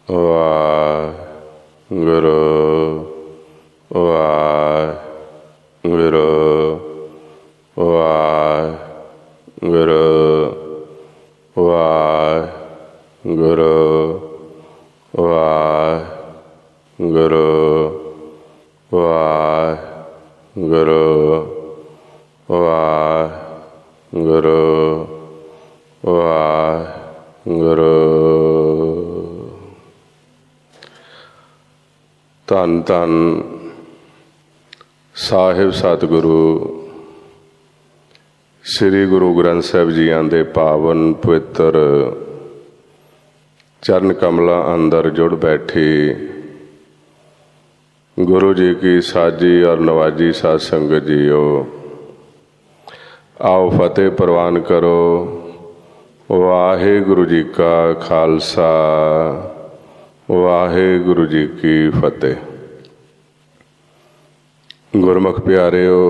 ਵਾਹਿਗੁਰੂ ਵਾਹਿਗੁਰੂ ਵਾਹਿਗੁਰੂ ਵਾਹਿਗੁਰੂ ਵਾਹਿਗੁਰੂ ਵਾਹਿਗੁਰੂ ਵਾਹਿਗੁਰੂ ਵਾਹਿਗੁਰੂ। ਧੰਨ ਧੰਨ ਸਾਹਿਬ ਸਤਿਗੁਰੂ ਸ੍ਰੀ ਗੁਰੂ ਗ੍ਰੰਥ ਸਾਹਿਬ ਜੀਆਂ ਦੇ ਪਾਵਨ ਪਵਿੱਤਰ ਚਰਨ ਕਮਲਾਂ ਅੰਦਰ ਜੁੜ ਬੈਠੀ गुरु जी की साजी और नवाजी साध संगत जीओ, आओ फतेह प्रवान करो। वाहिगुरु जी का खालसा वाहिगुरु जी की फतेह। गुरमुख प्यारिओ,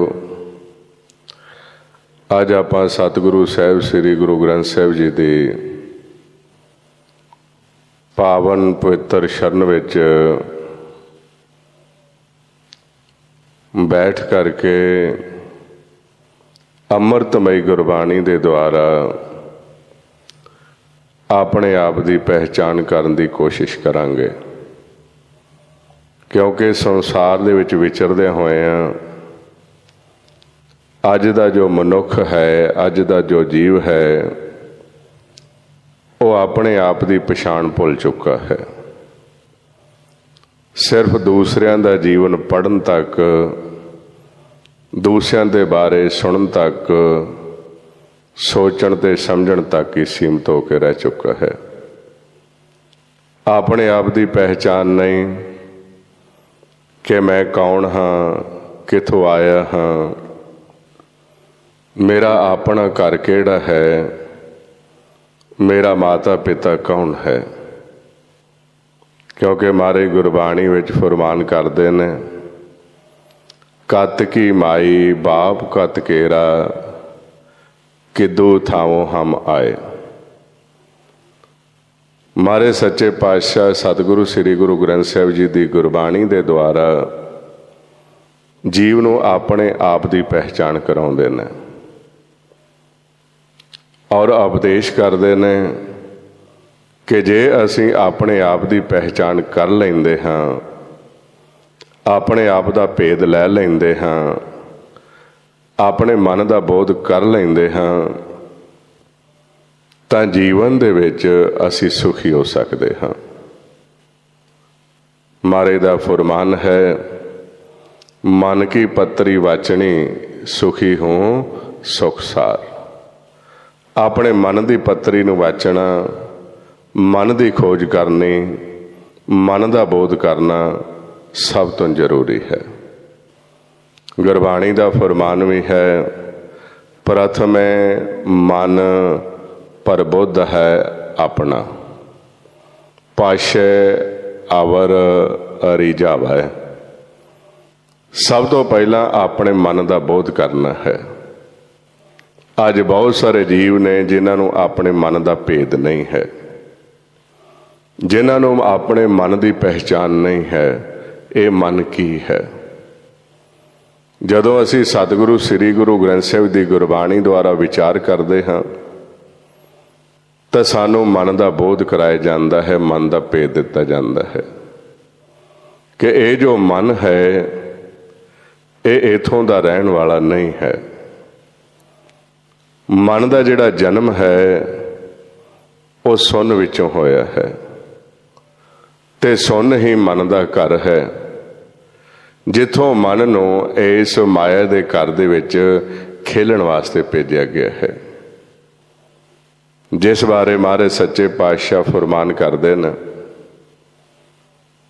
अज आपां सतगुरु साहिब श्री गुरु ग्रंथ साहिब जी की पावन पवित्र शरण विच बैठ करके अमृतमई गुरबाणी के द्वारा अपने आप की पहचान करने की कोशिश करांगे, क्योंकि संसार दे विच विचरदे होए अज दा जो मनुख है, अज दा जो जीव है, वो अपने आप की पछाण भुल चुका है। सिर्फ दूसरियां दा जीवन पढ़न तक, दूसरियां दे बारे सुनन तक, सोचण ते समझण तक ही सीमित होकर रह चुका है। अपने आप की पहचान नहीं कि मैं कौन हाँ, किथों आया हाँ, मेरा अपना घर किहड़ा है, मेरा माता पिता कौन है। क्योंकि मारे गुरबाणी विच फरमान करते हैं, कत की माई बाप कत केरा, किदू थावों हम आए। मारे सच्चे पातशाह सतगुरु श्री गुरु ग्रंथ साहिब जी की गुरबाणी के द्वारा जीव नूं अपने आप की पहचान कराउंदे ने और उपदेश करते हैं कि जे असी अपने आप की पहचान कर लेंदे हाँ, अपने आप का भेद लै लेंदे हाँ, अपने मन का बोध कर लेंदे हाँ, तां जीवन दे विच असी सुखी हो सकते हाँ। मारे दा फरमान है, मन की पत्री वाचनी सुखी हूँ सुखसार। अपने मन की पत्री नूं वाचना, मन की खोज करनी, मन का बोध करना सब तो जरूरी है। गुरबाणी का फरमान भी है, प्रथम मन प्रबुद्ध है अपना, पाशे अवर रिझावै। सब तो पहला अपने मन का बोध करना है। अज बहुत सारे जीव ने जिन्होंने अपने मन का भेद नहीं है, जिन्होंने अपने मन की पहचान नहीं है, ये मन की है। जदों असी सतगुरु श्री गुरु ग्रंथ साहिब की गुरबाणी द्वारा विचार करते हाँ, तो सानू मन का बोध कराया जाता है, मन का भेद दिता जाता है कि ये जो मन है, ये इथों का रहन वाला नहीं है। मन का जिहड़ा जन्म है वो सुन विचों होया है, ते सुन ही मन का घर है, जिथों मन नूं इस माया के घर दे विच खेलण वास्ते भेजा गया है। जिस बारे महाराज सच्चे पातशाह फरमान करते हैं,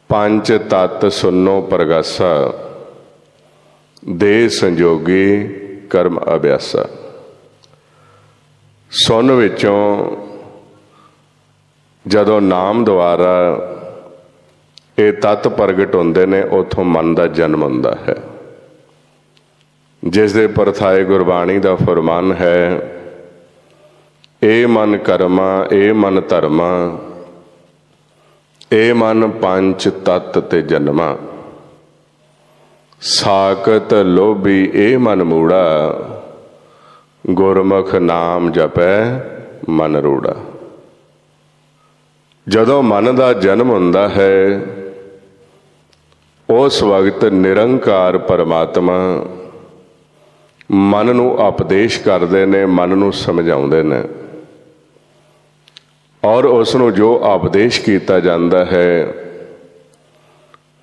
पंच तत्त सुनो प्रगासा, दे संजोगी कर्म अभ्यासा। सुन विचों जदों नाम द्वारा ये तत्त प्रगट होंदे ने, उथों मन का जन्म होंदा है। जिस दे परथाए गुरबाणी का फरमान है, ए मन कर्मा ए मन धर्मा, ए मन पंच तत्त ते जन्मा, साकत लोभी ए मन मूड़ा, गुरमुख नाम जपै मन रूड़ा। जदों मन का जन्म हुंदा है उस वक्त निरंकार परमात्मा मन नूं उपदेश करदे ने, मन नूं समझाउंदे ने, और उसनूं जो उपदेश किया जाता है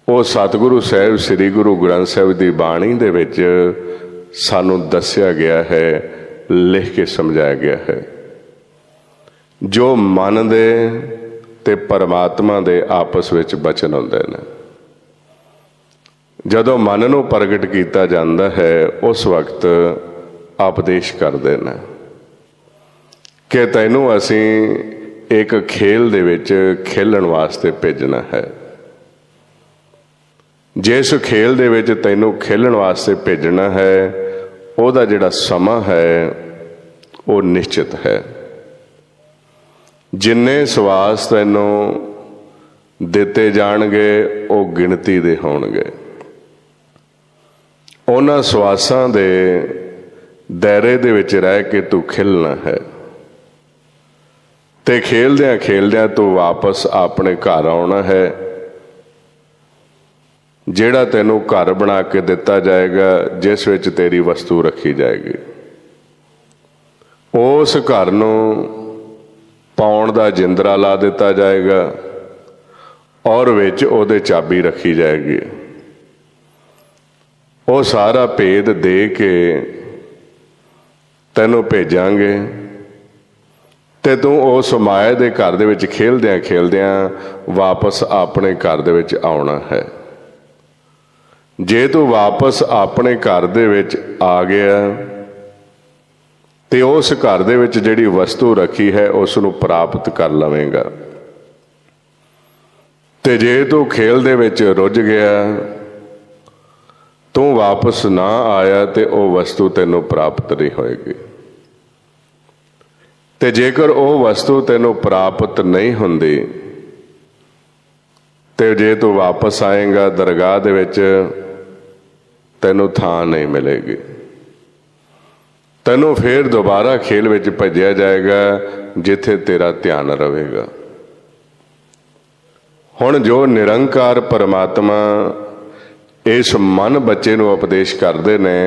वो सतगुरु साहिब श्री गुरु ग्रंथ साहिब की बाणी दे विच सानूं दस्सिया गया है, लिख के समझाया गया है। जो मन दे ते परमात्मा दे आपस विच बचन हुंदे ने। जदों मन नूं प्रगट किया जाता है उस वक्त उपदेश करदे ने कि तैनूं असीं एक खेल दे विच खेलण वास्ते भेजना है। जिस खेल दे विच तैनूं खेलण वास्ते भेजना है उहदा जिहड़ा समा है वो निश्चित है। जिन्ने सवास तैनूं दिते जाणगे वो गिणती दे होणगे। उन्हां सवासां दे दायरे दे विच रह के तू खेलना है ते खेलदियां खेलदियां तू वापस अपने घर आउणा है। जिहड़ा तैनूं घर बना के दिता जाएगा, जिस विच तेरी वस्तु रखी जाएगी, उस घर नूं पाउण दा जिंदरा ला दिता जाएगा और विच उहदे चाबी रखी जाएगी। वो सारा भेद दे के तैनूं भेजांगे ते तू उस माया दे घर दे विच खेलदियां खेलदियां वापस अपने घर दे विच आउणा है। जे तू वापस अपने घर दे विच आ गया ते उस घर दे विच जिहड़ी वस्तु रखी है उस नूं प्राप्त कर लवेंगा। ते जे तू खेल दे विच रुझ गया, तू वापस ना आया ते वो वस्तु तैनूं प्राप्त नहीं होएगी। ते जेकर वो वस्तु तैनूं प्राप्त नहीं हुंदी ते जे तू वापस आएगा दरगाह दे विच तैनूं थां नहीं मिलेगी। तैनूं फिर दोबारा खेल विच भज्जिया जाएगा जिथे तेरा ध्यान रहेगा। हुण जो निरंकार परमात्मा इस मन बच्चे नूं उपदेश करदे ने,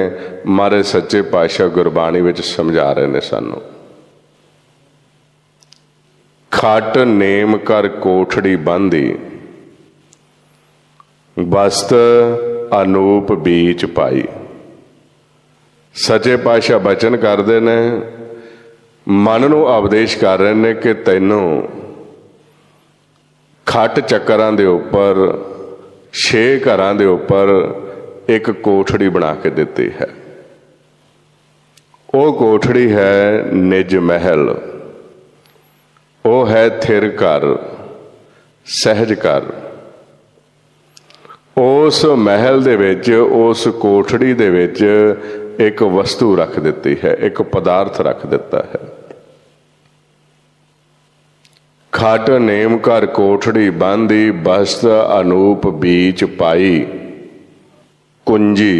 मारे सच्चे पातशाह गुरबाणी विच समझा रहे ने सानूं। खट नेम कर कोठड़ी बांधी, बस्त अनूप बीच पाई। सच्चे पातशाह बचन करदे ने, मन नूं उपदेश कर रहे ने कि तैनूं खट चक्करां दे उपर 6 घरां दे उपर एक कोठड़ी बना के दिती है। वो कोठड़ी है निज महल, वो है थिर घर, सहज घर। उस महल दे विच, उस कोठड़ी दे विच एक वस्तु रख दिती है, एक पदार्थ रख दिता है। खट नेम कर कोठड़ी बांधी, बस्त अनूप बीच पाई। कुंजी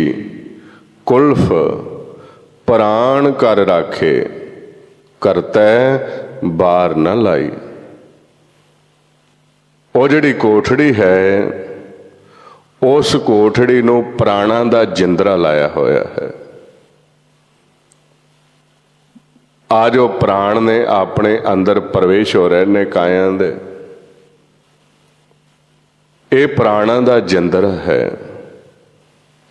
कुल्फ प्राण कर राखे, करतै बार न लाई। वो जिहड़ी कोठड़ी है उस कोठड़ी नूं प्राणा दा जिंदरा लाया होया है। आ जो प्राण ने अपने अंदर प्रवेश हो रहे ने कायां दे, ये प्राणा दा जिंदरा है,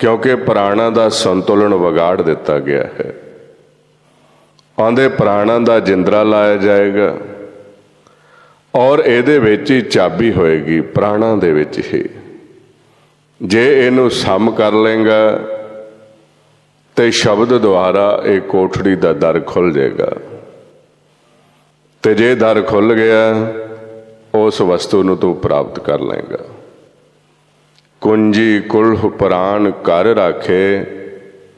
क्योंकि प्राणा दा संतुलन विगाड़ दिता गया है। आंदे प्राणा दा जिंदरा लाया जाएगा और इहदे विच ही चाबी होएगी, प्राणा दे विच ही। जे इनू सम कर लेंगा तो शब्द द्वारा एक कोठड़ी का दर खुल जाएगा। तो जे दर खुल गया उस वस्तु नूं तू प्राप्त कर लेगा। कुंजी कुल्ह प्राण कर राखे,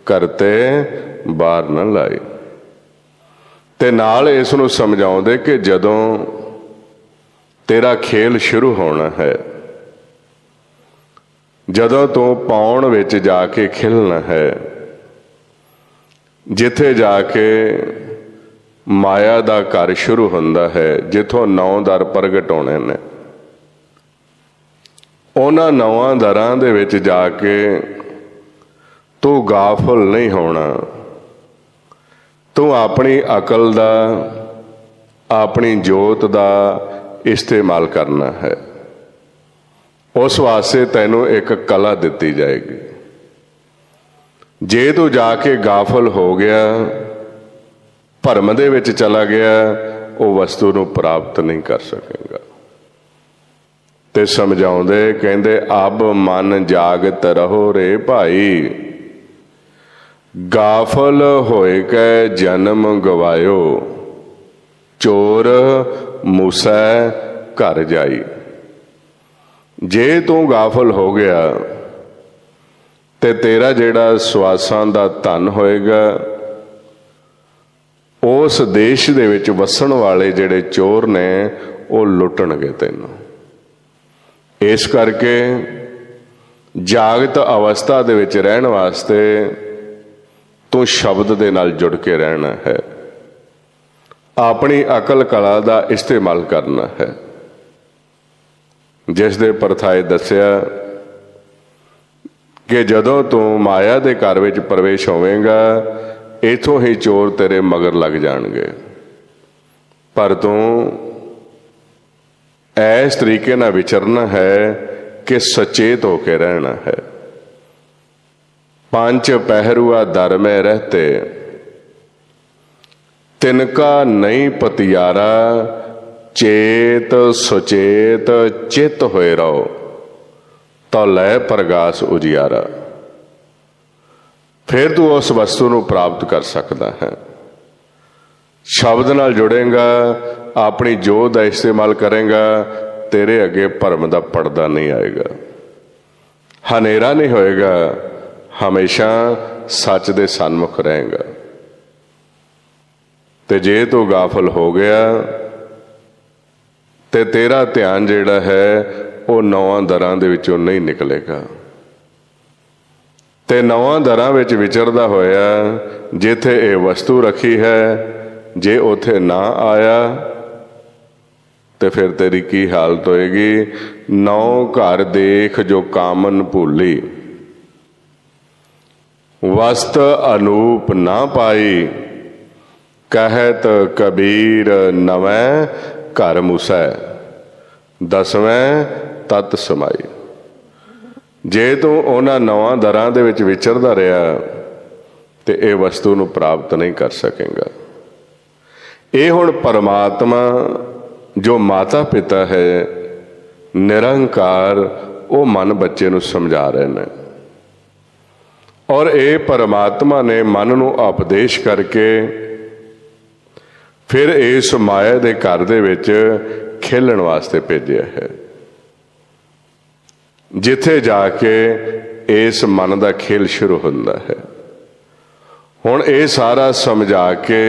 करते बार न लाई। ते नाल इस नूं समझाउंदे कि जदों तेरा खेल शुरू होना है। जदों तू पाउण विच जाके खिलना है, जिथे जाके माया दा घर शुरू हुंदा है, जिथों 9 दर प्रगट होने ने, उन्हां 9 दरां दे विच जाके तू गाफल नहीं होना। तू अपनी अकल दा, अपनी जोत दा इस्तेमाल करना है। उस वास्ते तैनू एक कला दिती जाएगी। जे तू जाके गाफल हो गया, भरम दे विच चला गया, वो वस्तु नू प्राप्त नहीं कर सकेगा। ते समझाउंदे कहंदे अब मन जागत रहो रे भाई, गाफल होए कै जन्म गवायो, चोर मूसै घर जाई। जे तू गाफल हो गया ते तेरा जिहड़ा सवासां दा धन होएगा, उस देश दे विच वसण वाले जिहड़े चोर ने वो लुटणगे तैनूं। इस करके जागत अवस्था दे विच रहण वास्ते तू शब्द दे नाल जुड़ के रहना है, अपनी अकल कला दा इस्तेमाल करना है। जिस दे परथाए दस्या कि जदों तू माया दे घर विच प्रवेश होवेगा, इथों ही चोर तेरे मगर लग जाणगे। पर तू इस तरीके नाल विचरना है कि सचेत होके रहना है। 5 पहरुआ दर में रहते, तिनका नहीं पतियारा, चेत सुचेत चित होए रहो, तो लै प्रगास उजियारा। फिर तू उस वस्तु नू प्राप्त कर सकता है। शब्द नाल जुड़ेगा, अपनी जोत का इस्तेमाल करेगा, तेरे अगे भरम का पड़दा नहीं आएगा, हनेरा नहीं होएगा, हमेशा सच दे सन्मुख रहेगा। ते जे तू गाफल हो गया ते तेरा ध्यान जिहड़ा है वो 9 दरां दे विचों नहीं निकलेगा। ते 9 दरां विच विचरदा होया जिथे ये वस्तु रखी है, जे उथे ना आया तो फिर तेरी की हालत होएगी। 9 घर देख जो कामन भूली, वस्त अनूप ना पाई, कहत कबीर नवैं घर मूसै, 10वें तत् समाई। जे तू उन्हां 9 दरां दे विच विचरदा रहा तो ये वस्तु नू प्राप्त नहीं कर सकेगा। ये हुण परमात्मा जो माता पिता है निरंकार, वो मन बच्चे नू समझा रहे हैं। और ये परमात्मा ने मन नू उपदेश करके फिर इस माया दे घर दे विच खेलण वास्ते भेजिया है, जिथे जाके इस मन का खेल शुरू हुंदा है। हुण ये सारा समझा के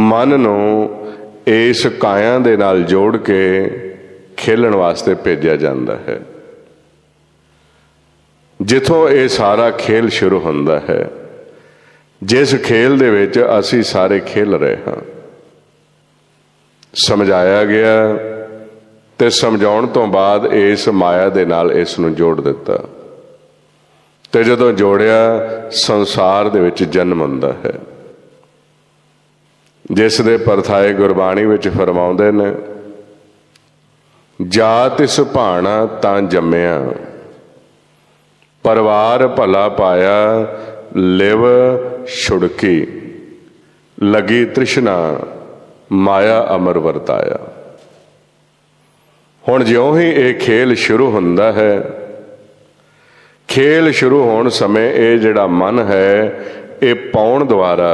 मन नू इस काया दे नाल जोड़ के खेलण वास्ते भेजिया जांदा है, जिथों ये सारा खेल शुरू हुंदा है। जिस खेल दे विच असी सारे खेल रहे हाँ, समझाया गया ते समझाउण तो बाद इस माया दे नाल इस नूं जोड़ दिता, ते जदों जोड़िया संसार दे विच जन्म हुंदा है। जिस दे परथाए गुरबाणी विच फरमाउंदे ने, जात इस भाणा तां जम्मिया, परिवार भला पाया, लिव छुड़की, लगी तृष्णा, माया अमर वरताया। हुण ज्यों ही ये खेल शुरू हुंदा है, खेल शुरू होने समय ये जिहड़ा मन है ये पाउण द्वारा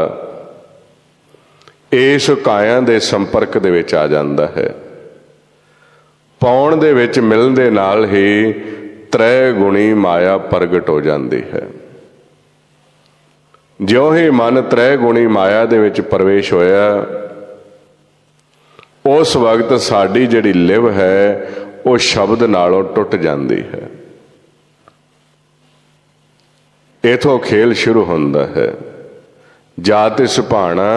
इस काया दे संपर्क दे विच आ जांदा है। पाउण दे विच मिलण दे नाल ही त्रै गुणी माया प्रगट हो जाती है। ज्यों ही मन त्रै गुणी माया दे विच प्रवेश होया, उस वक्त साड़ी जिहड़ी लिव है वो शब्द नालों टुट जाती है। इथों खेल शुरू होंदा है। जात सुभाना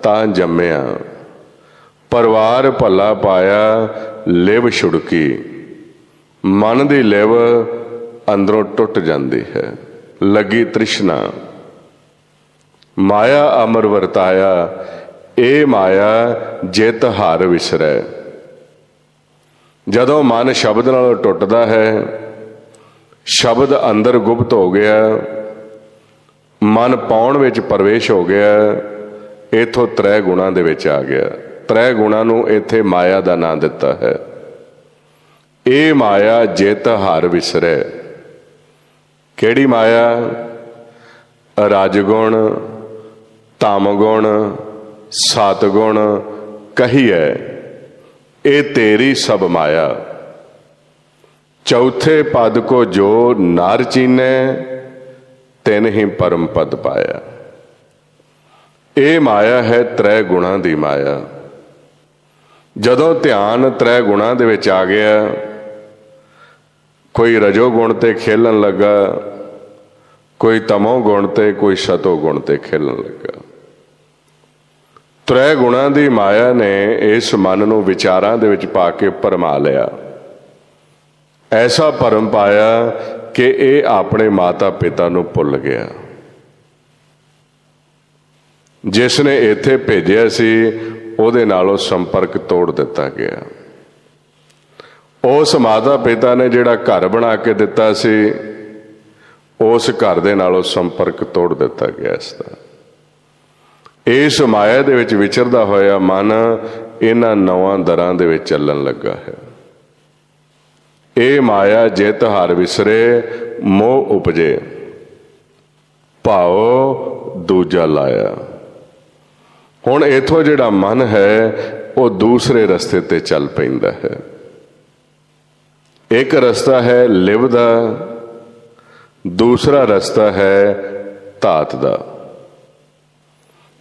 ता जम्मिया, परिवार भला पाया लिव छुड़की। मन की लिव अंदरों टुट जाती है, लगी तृष्णा। माया अमर वरताया, ए माया जित हार विसरै। जदों मन शब्द नालों टुटदा है, शब्द अंदर गुप्त हो गया, मन पाउण विच प्रवेश हो गया, इथों त्रै गुणा दे विच आ गया। त्रै गुणा नूं इत्थे माया दा नाम दिता है। ए माया जित हार विसरै। किहड़ी माया? राजगुण, तामगुण, सतगुण कही है, ए तेरी सब माया। चौथे पद को जो नार चीने, तिन ही परम पद पाया। ये माया है त्रै गुणा दी माया। जदों ध्यान त्रै गुणा दे विच आ गया, कोई रजो गुण ते खेलन लगा, कोई तमो गुण ते, कोई सतो गुण ते खेलन लगा। त्रै गुणा दी माया ने इस मन नूं विचारां दे विच पा के भरमा लिया। ऐसा भरम पाया कि ये अपने माता पिता नूं भुल गया। जिसने इत्थे भेजिया सी उहदे नालों संपर्क तोड़ दिता गया। उस माता पिता ने जिहड़ा घर बना के दिता सी, उस घर दे नालों संपर्क तोड़ दिता गया। इसदा इस माया दे विच विचरदा होया मन इन्हां नौवां दरां दे विच चलण लगा है। ए माया जित हार विसरे, मोह उपजे, भाओ दूजा लाया। हुण इथों जिहड़ा मन है वो दूसरे रस्ते ते चल पैंदा है। एक रस्ता है लिव दा, दूसरा रस्ता है धात दा।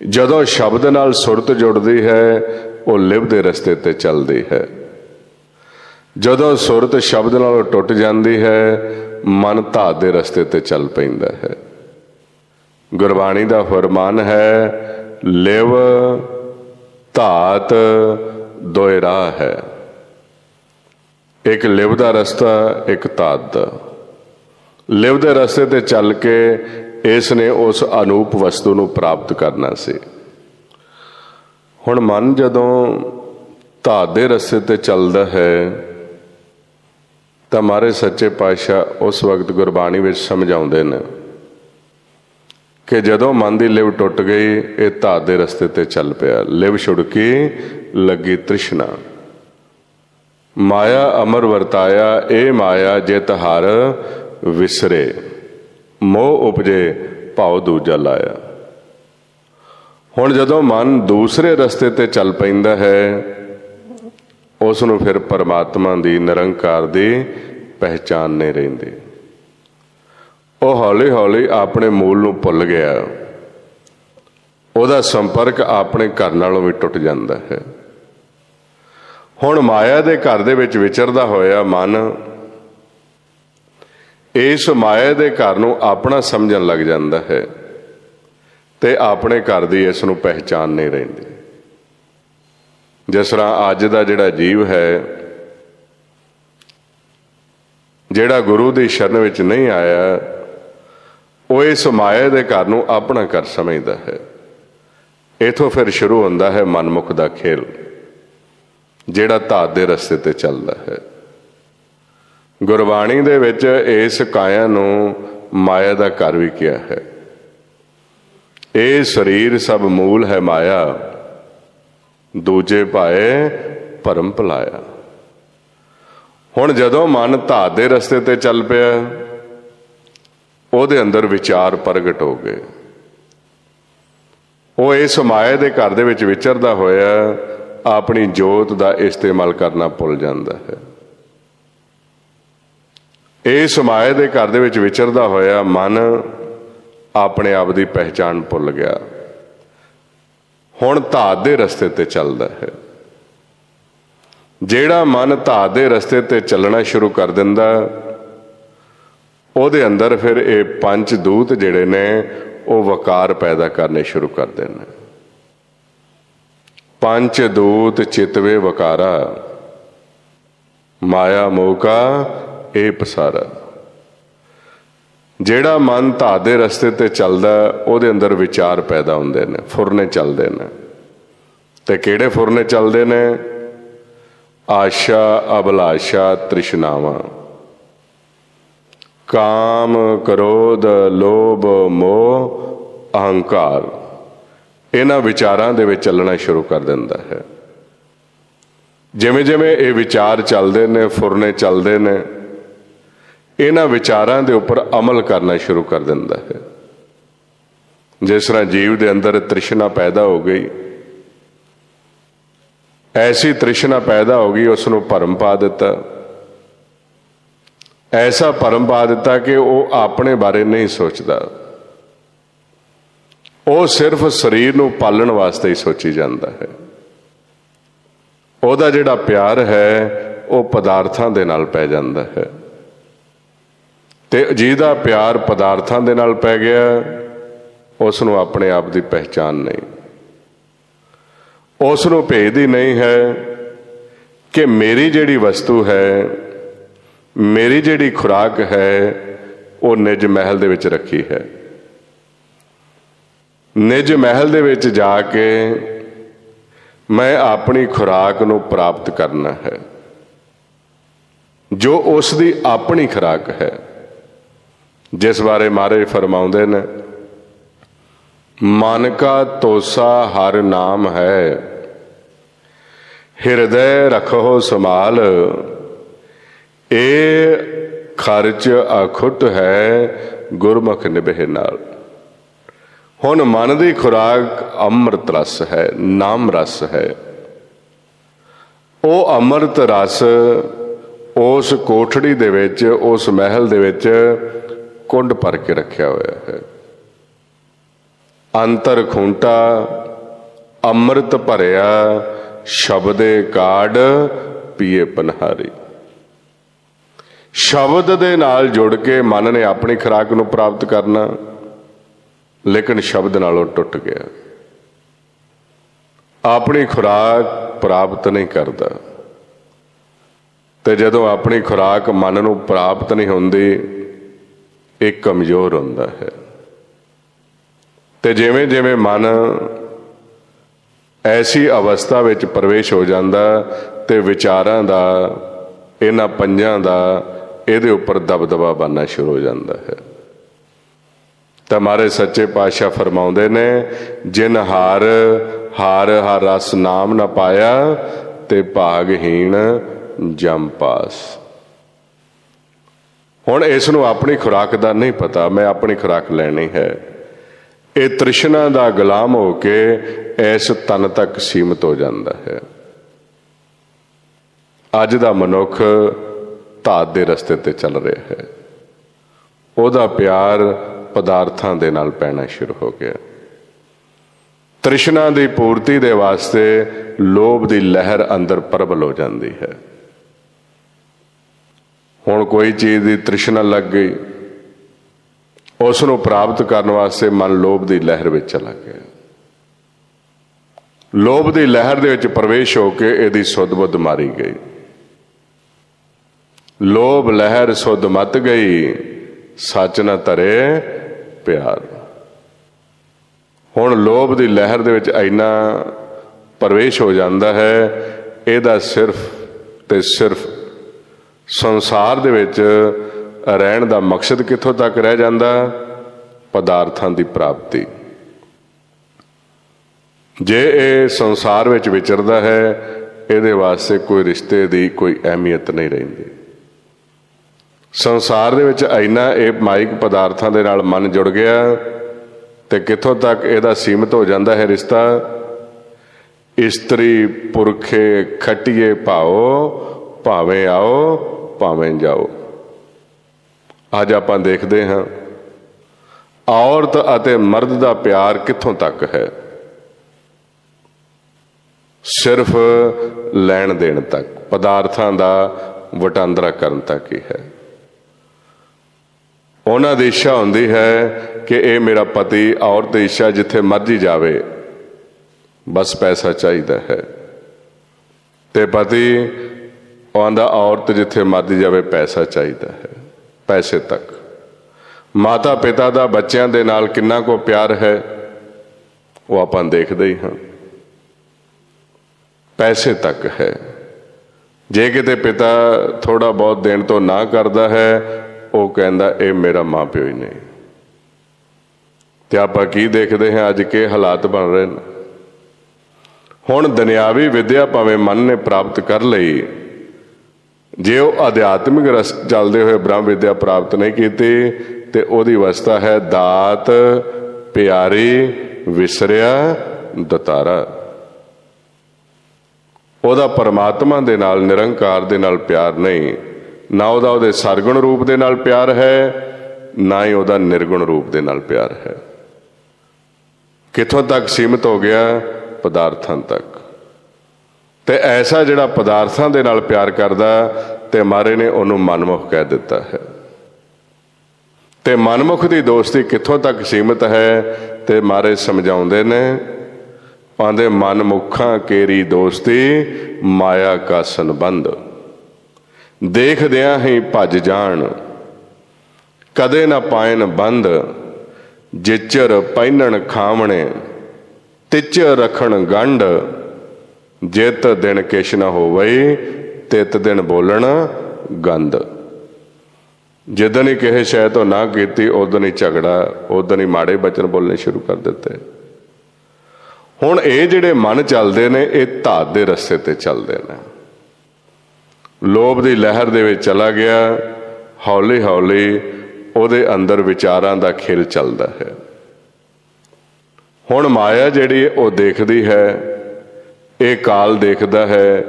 जदों शब्द नाल सुरत जुड़दी है वो लिव दे रस्ते ते चलदी है। जदों सुरत शब्द नालों टुट जाती है, मन धात दे रस्ते ते चल पैंदा है। गुरबाणी दा फरमान है, लिव धात दोए राह है। एक लिव दा रस्ता, एक धात दा। लिव दे रस्ते ते चल के इसने उस अनूप वस्तु नूं प्राप्त करना सी। हुण मन जदों धात दे रस्ते ते चलदा है तो महाराज सच्चे पातशाह उस वक्त गुरबाणी विच समझाउंदे ने कि जदों मन की लिव टुट गई, ये धात दे रस्ते ते चल पिया। लिव छुड़की, लगी तृष्णा। माया अमर वरताया, ए माया जित हार विसरे। मोह उपजे, भाव दूजा लाया। हुण जदों मन दूसरे रस्ते ते चल पैंदा है, उसनूं फिर परमात्मा दी, निरंकार दी पहचान नहीं रहिंदी। वो हौली हौली अपने मूल नूं भुल गया। उहदा संपर्क अपने घर नालों भी टुट जाता है। हुण माया दे घर दे विच विचरदा होया मन इस माया दे घर नूं अपना समझण लग जाता है ते अपने घर दी इस नूं पहचान नहीं रहिंदी। जिस तरह अज दा जिहड़ा जीव है, जिहड़ा गुरु दी शरण विच नहीं आया, वो इस माया दे घर नूं अपना घर समझदा है। इथों फिर शुरू होंदा है मनमुख दा खेल, जिहड़ा धात दे रस्ते ते चलदा है। गुरबाणी दे विच इस काया नूं माया दा घर भी किया है। ये शरीर सब मूल है माया, दूजे पाए भरम भुलाया। हुण जदों मन धात दे रस्ते ते चल पिया, उहदे अंदर विचार प्रगट हो गए। वो इस माया दे घर दे विच विचरदा होया अपनी जोत दा इस्तेमाल करना भुल जाता है। इस माया दे घर दे विच विचरदा होया मन अपने आप की पहचान भुल गया। हुण धात दे रस्ते ते चलदा है। ਜਿਹੜਾ ਮਨ ਧਾਤ ਦੇ ਰਸਤੇ ਤੇ ਚੱਲਣਾ ਸ਼ੁਰੂ ਕਰ ਦਿੰਦਾ, ਉਹਦੇ ਅੰਦਰ ਫਿਰ ਇਹ ਪੰਜ ਦੂਤ ਜਿਹੜੇ ਨੇ ਉਹ ਵਕਾਰ ਪੈਦਾ ਕਰਨੇ ਸ਼ੁਰੂ ਕਰਦੇ ਨੇ। ਪੰਜ ਦੂਤ ਚਿਤਵੇ ਵਕਾਰਾ, ਮਾਇਆ ਮੋਹ ਕਾ ਇਹ ਪਸਾਰਾ। ਜਿਹੜਾ ਮਨ ਧਾਤ ਦੇ ਰਸਤੇ ਤੇ ਚੱਲਦਾ ਉਹਦੇ ਅੰਦਰ ਵਿਚਾਰ ਪੈਦਾ ਹੁੰਦੇ ਨੇ, ਫੁਰਨੇ ਚੱਲਦੇ ਨੇ। ਤੇ ਕਿਹੜੇ ਫੁਰਨੇ ਚੱਲਦੇ ਨੇ? ਆਸ਼ਾ, ਅਭਿਲਾਸ਼ਾ, ਤ੍ਰਿਸ਼ਨਾਵਾਂ, ਕਾਮ, ਕ੍ਰੋਧ, ਲੋਭ, ਮੋਹ, ਅਹੰਕਾਰ। ਇਹਨਾਂ ਵਿਚਾਰਾਂ ਦੇ ਵਿੱਚ ਚੱਲਣਾ ਸ਼ੁਰੂ ਕਰ ਦਿੰਦਾ ਹੈ। ਜਿਵੇਂ ਜਿਵੇਂ ਇਹ ਵਿਚਾਰ ਚੱਲਦੇ ਨੇ, ਫੁਰਨੇ ਚੱਲਦੇ ਨੇ, ਇਹਨਾਂ ਵਿਚਾਰਾਂ ਦੇ ਉੱਪਰ ਅਮਲ ਕਰਨਾ ਸ਼ੁਰੂ ਕਰ ਦਿੰਦਾ ਹੈ। ਜਿਸ ਤਰ੍ਹਾਂ ਜੀਵ ਦੇ ਅੰਦਰ ਤ੍ਰਿਸ਼ਨਾ ਪੈਦਾ ਹੋ ਗਈ, ਐਸੀ ਤ੍ਰਿਸ਼ਨਾ ਪੈਦਾ ਹੋ ਗਈ, ਉਸ ਨੂੰ ਭਰਮ ਪਾ ਦਿੱਤਾ। ਐਸਾ ਭਰਮ ਪਾ ਦਿੱਤਾ ਕਿ ਉਹ ਆਪਣੇ ਬਾਰੇ ਨਹੀਂ ਸੋਚਦਾ, ਉਹ ਸਿਰਫ ਸਰੀਰ ਨੂੰ ਪਾਲਣ ਵਾਸਤੇ ਹੀ ਸੋਚੀ ਜਾਂਦਾ ਹੈ। ਉਹਦਾ ਜਿਹੜਾ ਪਿਆਰ ਹੈ ਉਹ ਪਦਾਰਥਾਂ ਦੇ ਨਾਲ ਪੈ ਜਾਂਦਾ ਹੈ। ਤੇ ਜਿਹਦਾ ਪਿਆਰ ਪਦਾਰਥਾਂ ਦੇ ਨਾਲ ਪੈ ਗਿਆ, ਉਸ ਨੂੰ ਆਪਣੇ ਆਪ ਦੀ ਪਹਿਚਾਨ ਨਹੀਂ, ਉਸ ਨੂੰ ਭੇਦ ਹੀ ਨਹੀਂ ਹੈ ਕਿ ਮੇਰੀ ਜਿਹੜੀ ਵਸਤੂ ਹੈ, ਮੇਰੀ ਜਿਹੜੀ ਖੁਰਾਕ ਹੈ, ਉਹ ਨਿਜ ਮਹਿਲ ਦੇ ਵਿੱਚ ਰੱਖੀ ਹੈ। ਨਿਜ ਮਹਿਲ ਦੇ ਵਿੱਚ ਜਾ ਕੇ ਮੈਂ ਆਪਣੀ ਖੁਰਾਕ ਨੂੰ ਪ੍ਰਾਪਤ ਕਰਨਾ ਹੈ, ਜੋ ਉਸ ਦੀ ਆਪਣੀ ਖੁਰਾਕ ਹੈ, ਜਿਸ ਬਾਰੇ ਮਹਾਰਾਜ ਫਰਮਾਉਂਦੇ ਨੇ, ਮਨ ਕਾ ਤੋਸਾ ਹਰ ਨਾਮ ਹੈ, ਹਿਰਦੈ ਰੱਖੋ ਸੰਭਾਲ, ਇਹ ਖਰਚ ਅਖੁੱਟ ਹੈ, ਗੁਰਮੁਖ ਨਿਭੇ ਨਾਲ। ਹੁਣ ਮਨ ਦੀ ਖੁਰਾਕ ਅੰਮ੍ਰਿਤ ਰਸ ਹੈ, ਨਾਮ ਰਸ ਹੈ। ਉਹ ਅੰਮ੍ਰਿਤ ਰਸ ਉਸ ਕੋਠੜੀ ਦੇ ਵਿੱਚ, ਉਸ ਮਹਿਲ ਦੇ ਵਿੱਚ ਕੁੰਡ ਭਰ ਕੇ ਰੱਖਿਆ ਹੋਇਆ ਹੈ। ਅੰਤਰ ਖੂੰਟਾ ਅੰਮ੍ਰਿਤ ਭਰਿਆ, ਸ਼ਬਦੇ ਕਾਢ ਪੀਏ ਪਨਹਾਰੀ। ਸ਼ਬਦ ਦੇ ਨਾਲ ਜੁੜ ਕੇ ਮਨ ਨੇ ਆਪਣੀ ਖੁਰਾਕ ਨੂੰ ਪ੍ਰਾਪਤ ਕਰਨਾ, ਲੇਕਿਨ ਸ਼ਬਦ ਨਾਲੋਂ ਟੁੱਟ ਗਿਆ, ਆਪਣੀ ਖੁਰਾਕ ਪ੍ਰਾਪਤ ਨਹੀਂ ਕਰਦਾ। ਤੇ ਜਦੋਂ ਆਪਣੀ ਖੁਰਾਕ ਮਨ ਨੂੰ ਪ੍ਰਾਪਤ ਨਹੀਂ ਹੁੰਦੀ, ਇਹ ਕਮਜ਼ੋਰ ਹੁੰਦਾ ਹੈ। ਤੇ ਜਿਵੇਂ ਜਿਵੇਂ ਮਨ ਐਸੀ ਅਵਸਥਾ ਵਿੱਚ ਪ੍ਰਵੇਸ਼ ਹੋ ਜਾਂਦਾ, ਤੇ ਵਿਚਾਰਾਂ ਦਾ, ਇਹਨਾਂ ਪੰਜਾਂ ਦਾ ਇਹਦੇ ਉੱਪਰ ਦਬਦਬਾ ਬਣਨਾ ਸ਼ੁਰੂ ਹੋ ਜਾਂਦਾ ਹੈ। ਤਾਂ ਮਾਰੇ ਸੱਚੇ ਪਾਤਸ਼ਾਹ ਫਰਮਾਉਂਦੇ ਨੇ, ਜਿਨ ਹਾਰ ਹਾਰ ਹਰ ਰਸ ਨਾਮ ਨਾ ਪਾਇਆ, ਤੇ ਭਾਗਹੀਣ ਜਮ ਪਾਸ। ਹੁਣ ਇਸ ਨੂੰ ਆਪਣੀ ਖੁਰਾਕ ਦਾ ਨਹੀਂ ਪਤਾ, ਮੈਂ ਆਪਣੀ ਖੁਰਾਕ ਲੈਣੀ ਹੈ। ਇਹ ਤ੍ਰਿਸ਼ਨਾ ਦਾ ਗੁਲਾਮ ਹੋ ਕੇ ਇਸ ਤਨ ਤੱਕ ਸੀਮਤ ਹੋ ਜਾਂਦਾ ਹੈ। ਅੱਜ ਦਾ ਮਨੁੱਖ ਧਾਤ ਦੇ ਰਸਤੇ ਤੇ ਚੱਲ ਰਿਹਾ ਹੈ, ਉਹਦਾ ਪਿਆਰ ਪਦਾਰਥਾਂ ਦੇ ਨਾਲ ਪੈਣਾ ਸ਼ੁਰੂ ਹੋ ਗਿਆ। ਤ੍ਰਿਸ਼ਨਾ ਦੀ ਪੂਰਤੀ ਦੇ ਵਾਸਤੇ ਲੋਭ ਦੀ ਲਹਿਰ ਅੰਦਰ ਪ੍ਰਬਲ ਹੋ ਜਾਂਦੀ ਹੈ। ਹੁਣ ਕੋਈ ਚੀਜ਼ ਦੀ ਤ੍ਰਿਸ਼ਨਾ ਲੱਗ ਗਈ, ਉਸ ਨੂੰ ਪ੍ਰਾਪਤ ਕਰਨ ਵਾਸਤੇ ਮਨ ਲੋਭ ਦੀ ਲਹਿਰ ਵਿੱਚ ਚਲਾ ਗਿਆ। ਲੋਭ ਦੀ ਲਹਿਰ ਦੇ ਵਿੱਚ ਪ੍ਰਵੇਸ਼ ਹੋ ਕੇ ਇਹਦੀ ਸੁੱਧ ਬੁੱਧ ਮਾਰੀ ਗਈ। ਲੋਭ ਲਹਿਰ ਸੁੱਧ ਮੱਤ ਗਈ, ਸੱਚ ਨਾ ਧਰੇ ਪਿਆਰ। ਹੁਣ ਲੋਭ ਦੀ ਲਹਿਰ ਦੇ ਵਿੱਚ ਇੰਨਾ ਪ੍ਰਵੇਸ਼ ਹੋ ਜਾਂਦਾ ਹੈ, ਇਹਦਾ ਸਿਰਫ ਤੇ ਸਿਰਫ ਸੰਸਾਰ ਦੇ ਵਿੱਚ ਰਹਿਣ ਦਾ ਮਕਸਦ ਕਿੱਥੋਂ ਤੱਕ ਰਹਿ ਜਾਂਦਾ? ਪਦਾਰਥਾਂ ਦੀ ਪ੍ਰਾਪਤੀ। ਜੇ ਇਹ ਸੰਸਾਰ ਵਿੱਚ ਵਿਚਰਦਾ ਹੈ, ਇਹਦੇ ਵਾਸਤੇ ਕੋਈ ਰਿਸ਼ਤੇ ਦੀ ਕੋਈ ਅਹਿਮੀਅਤ ਨਹੀਂ ਰਹਿੰਦੀ। ਸੰਸਾਰ ਦੇ ਵਿੱਚ ਇੰਨਾ ਇਹ ਮਾਇਕ ਪਦਾਰਥਾਂ ਦੇ ਨਾਲ ਮਨ ਜੁੜ ਗਿਆ, ਤੇ ਕਿੱਥੋਂ ਤੱਕ ਇਹਦਾ ਸੀਮਤ ਹੋ ਜਾਂਦਾ ਹੈ ਰਿਸ਼ਤਾ? ਇਸਤਰੀ ਪੁਰਖੇ ਖਟੀਏ ਭਾਓ, ਭਾਵੇਂ ਆਓ ਭਾਵੇਂ ਜਾਓ। ਅੱਜ ਆਪਾਂ ਦੇਖਦੇ ਹਾਂ ਔਰਤ ਅਤੇ ਮਰਦ ਦਾ ਪਿਆਰ ਕਿੱਥੋਂ ਤੱਕ ਹੈ। सिर्फ लैण देण तक, पदार्थां दा वटांदरा करन तक ही है। उन्हां दी इच्छा हुंदी है कि ये मेरा पति, औरत दी इच्छा जिथे मर्जी जावे, बस पैसा चाहिदा है। ते पति आंदा औरत जिथे मर्जी जावे पैसा चाहिदा है, पैसे तक। माता पिता दा बच्चों दे नाल किन्ना को प्यार है वो आपां देखदे ही हाँ, पैसे तक है। जे किते पिता थोड़ा बहुत देण तो ना करदा है, वो कहंदा ये मेरा माँ प्यो ही नहीं। ते आपां की देखदे हैं अज के हालात बन रहे हैं। हुण दुनियावी विद्या भावें मन ने प्राप्त कर लई, जे वो आध्यात्मिक रस चलते हुए ब्रह्म विद्या प्राप्त नहीं की तो ओदी अवस्था है दात प्यारी विसरिया दतारा। ओदा परमात्मा दे नाल निरंकार दे नाल प्यार नहीं, ना ओदा ओदे सरगुण रूप दे नाल प्यार है, ना ही ओदा निर्गुण रूप दे नाल प्यार है। कित्थों तक सीमित हो गया? पदार्थां तक। ते ऐसा जिहड़ा पदार्थां दे नाल प्यार करदा ते मारे ने उहनूं मनमुख कह दिता है। ते मनमुख दी दोस्ती कित्थों तक सीमित है ते मारे समझाउंदे ने, आंदे मनमुखां केरी दोस्ती माया का संबंध, देखदियां ही भज जाण कदे ना पायन बंद, जिचर पहिनण खावणे तिच रखण गंढ, जित दिन किश न होवई तित दिन बोलण गंद। जिदन ही किसी शय तो ना की उदन ही झगड़ा, उदन ही माड़े बचन बोलने शुरू कर दिते। हुण ये जिहड़े मन चलते ने ये धात दे रस्ते ते चलते हैं। लोभ की लहर दे विच चला गया, हौली हौली उहदे अंदर विचारां दा खेल चलता है। हुण माया जिहड़ी वो देखदी है, ये काल देखदा है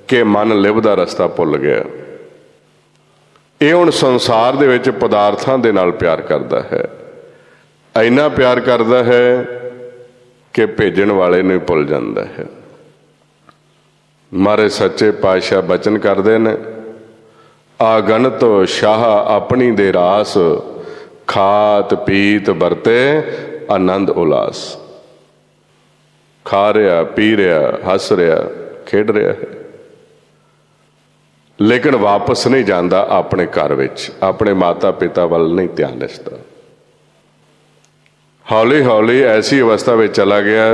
कि मन लिभदा रस्ता भुल गया। ये हुण संसार दे विच पदार्थां दे नाल प्यार करदा है, इन्ना प्यार करदा है कि भेजण वाले नूं भुल जांदा है। मारे सच्चे पातशाह बचन करदे ने, आगणत शाह अपनी दे रास, खात पीत बरते आनंद उलास। खा रहा पी रहा हस रहा खेड रहा है, लेकिन वापस नहीं जाता अपने घर विच, अपने माता पिता वाल नहीं ध्यान इसदा। हौली हौली ऐसी अवस्था में चला गया,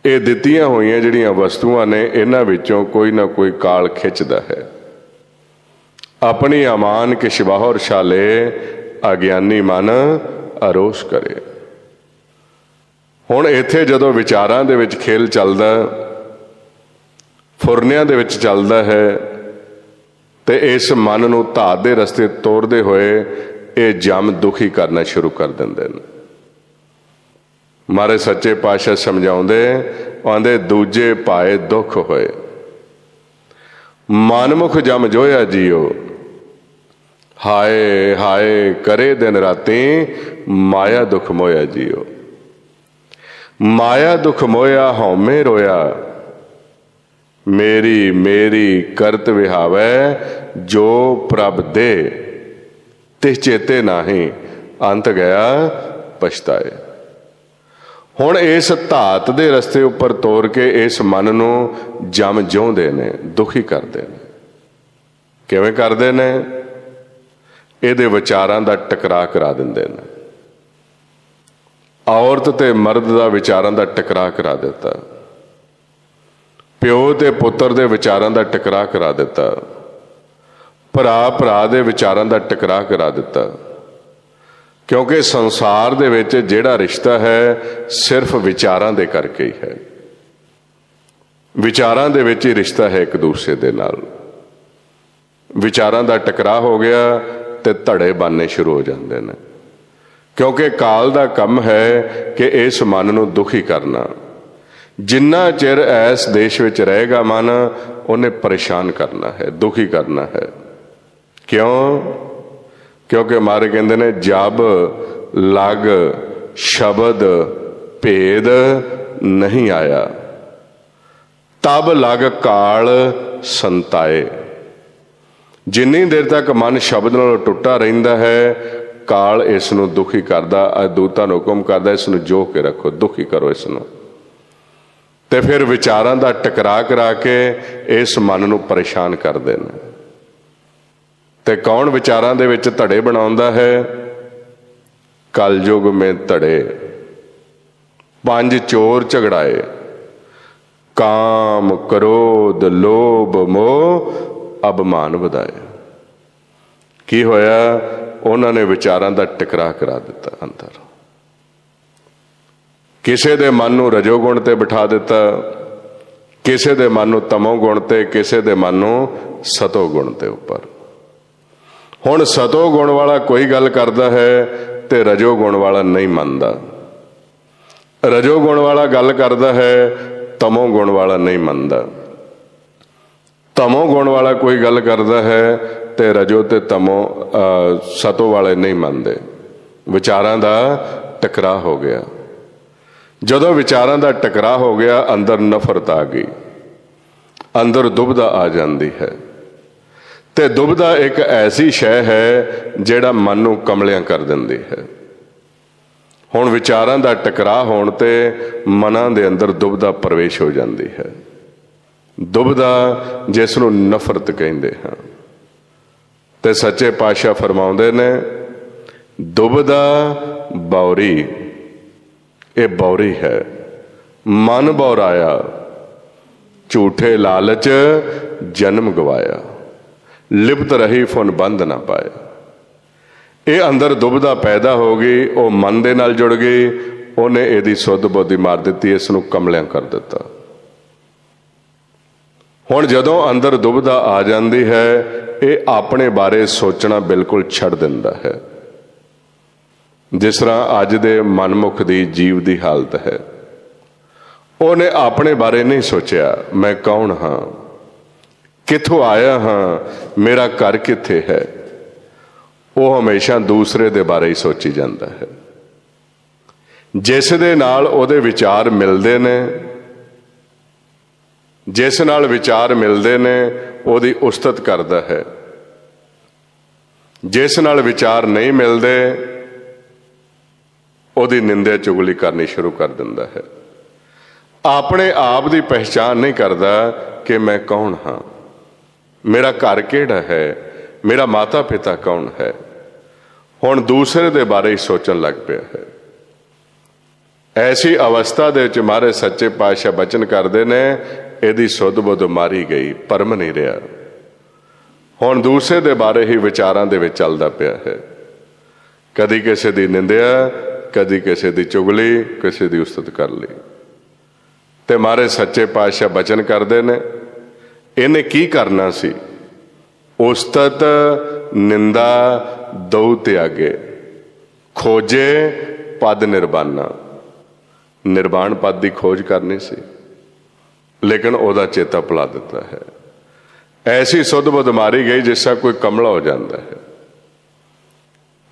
ये दित्तियां हुई जिहड़ियां वस्तुआं ने इन्हां विचों कोई ना कोई काल खिंचदा है। अपनी अमान किश बाहर छाले, अज्ञानी मन अरोस करे। हुण इत्थे जदों विचारां दे विच खेल चलदा, फुरनियां दे विच चलदा है, ते इस मन नूं धात दे रस्ते तोड़दे होए ये जम दुखी करना शुरू कर दिंदे ने। मारे सच्चे पातशाह समझाउंदे, आंदे दूजे पाए दुख होए, मनमुख जम जोया जियो, हाय हाय करे दिन राती, माया दुख मोया जियो। माया दुख मोया हौमे रोया, मेरी मेरी करत विहावै, जो प्रभ दे तिस चेते नाही, अंत गया पछताए। हुण इस धात दे रस्ते उपर तोर के इस मन नूं जम जिउंदे ने, दुखी करदे ने। किवें करदे ने? इहदे विचारां दा टकरा करा दिंदे ने। औरत ते मर्द दा विचारां दा टकरा करा दिता, प्यो ते पुत्र दे विचारां दा टकरा करा दिता, भरा भरा दे विचारां दा टकरा करा दिता। क्योंकि संसार दे विच जिहड़ा रिश्ता है सिर्फ विचारां दे करके ही है। विचारां दे विच ही रिश्ता है एक दूसरे दे नाल। विचारां दा टकरा हो गया ते धड़े बनने शुरू हो जाते हैं। क्योंकि काल दा कम है कि इस मन नूं दुखी करना। जिन्ना चिर ऐस देश विच रहेगा मन, उन्हें परेशान करना है, दुखी करना है। क्यों? क्योंकि मारे कहते ने जब लग शब्द भेद नहीं आया, तब लग काल संताए। जिन्नी देर तक मन शब्द नालों टुटा रहिंदा है, काल इसनूं दुखी करदा। दूतां नूं हुकम करदा इसनूं जोह के रखो, दुखी करो इसनूं। ते फिर विचारां दा टकरा करा के इस मन नूं परेशान करदे ने। ते कौन विचारां दे विच धड़े बनाउंदा है? कलयुग में धड़े, 5 चोर झगड़ाए, काम क्रोध लोभ मोह अभिमान वधाए। की होया? उन्होंने विचारां दा टकरा करा दिता अंदर। किसे दे मन नूं रजोगुण ते बिठा दिता, किसे दे मन नूं तमोगुण ते, किसे दे मन नूं सतोगुण ते उपर। हुण सतोगुण वाला कोई गल करदा है ते रजोगुण वाला नहीं मनदा। रजोगुण वाला गल करदा है, तमोगुण वाला नहीं मनदा। तमोगुण वाला कोई गल करदा है ते रजो ते तमो सतो वाले नहीं मनदे। विचारां दा टकराव हो गया। जदों विचारां दा टकराव हो गया, अंदर नफरत आ गई, अंदर दुविधा आ जाती है। ते दुविधा एक ऐसी शै है जिहड़ा मन नूं कमलियां कर दिंदी है। हुण विचारां दा टकराव होण ते मनां दे अंदर दुविधा प्रवेश हो जाती है। दुविधा जिस नूं नफरत कहिंदे हां। ते सच्चे पातशाह फरमाउंदे ने, दुविधा बौरी, ये बौरी है। मन बौराया, झूठे लालच जन्म गवाया, लिप्त रही फुन बंध ना पाया। ये अंदर दुविधा पैदा हो गई, वो मन दे नाल जुड़ गई, उन्हें यदी सुध बुद्धि मार दी, इसनूं कमलियां कर दिता। हुण जदों अंदर दुविधा आ जाती है, ये अपने बारे सोचना बिल्कुल छड़ दिंदा है। जिस तरह अज दे मनमुख दी जीव दी हालत है, उन्हें अपने बारे नहीं सोचा, मैं कौन हाँ, कित्थों आया हाँ, मेरा घर कित्थे है। वो हमेशा दूसरे दे बारे ही सोची जाता है। जिस दे नाल उहदे विचार मिलते ने, जिस नाल विचार मिलते ने उहदी उस्तत करता है। जिस नाल विचार नहीं मिलते उहदी निंदा चुगली करनी शुरू कर दिंदा है। अपने आप की पहचान नहीं करता कि मैं कौन हाँ, मेरा घर किहड़ा है, मेरा माता पिता कौन है। हुण दूसरे दे बारे ही सोचन लग पिया है। ऐसी अवस्था दे विच महाराज सच्चे पातशाह बचन करदे ने, इहदी सुध बुध मारी गई, परम नहीं रहा। हुण दूसरे दे बारे ही विचारां दे विच चलदा पिया है। कदी किसी दी निंदिया, कदी किसी दी चुगली, किसी दी उस्तत कर ली। ते महाराज सच्चे पातशाह बचन करदे ने, इन्हें की करना सी? उस्तत निंदा दो त्यागे, खोजे पद निर्बाना। निर्बाण पद की खोज करनी सी, लेकिन ओदा चेता भुला दिता है। ऐसी सुध बुध मारी गई जिसका कोई कमला हो जाता है।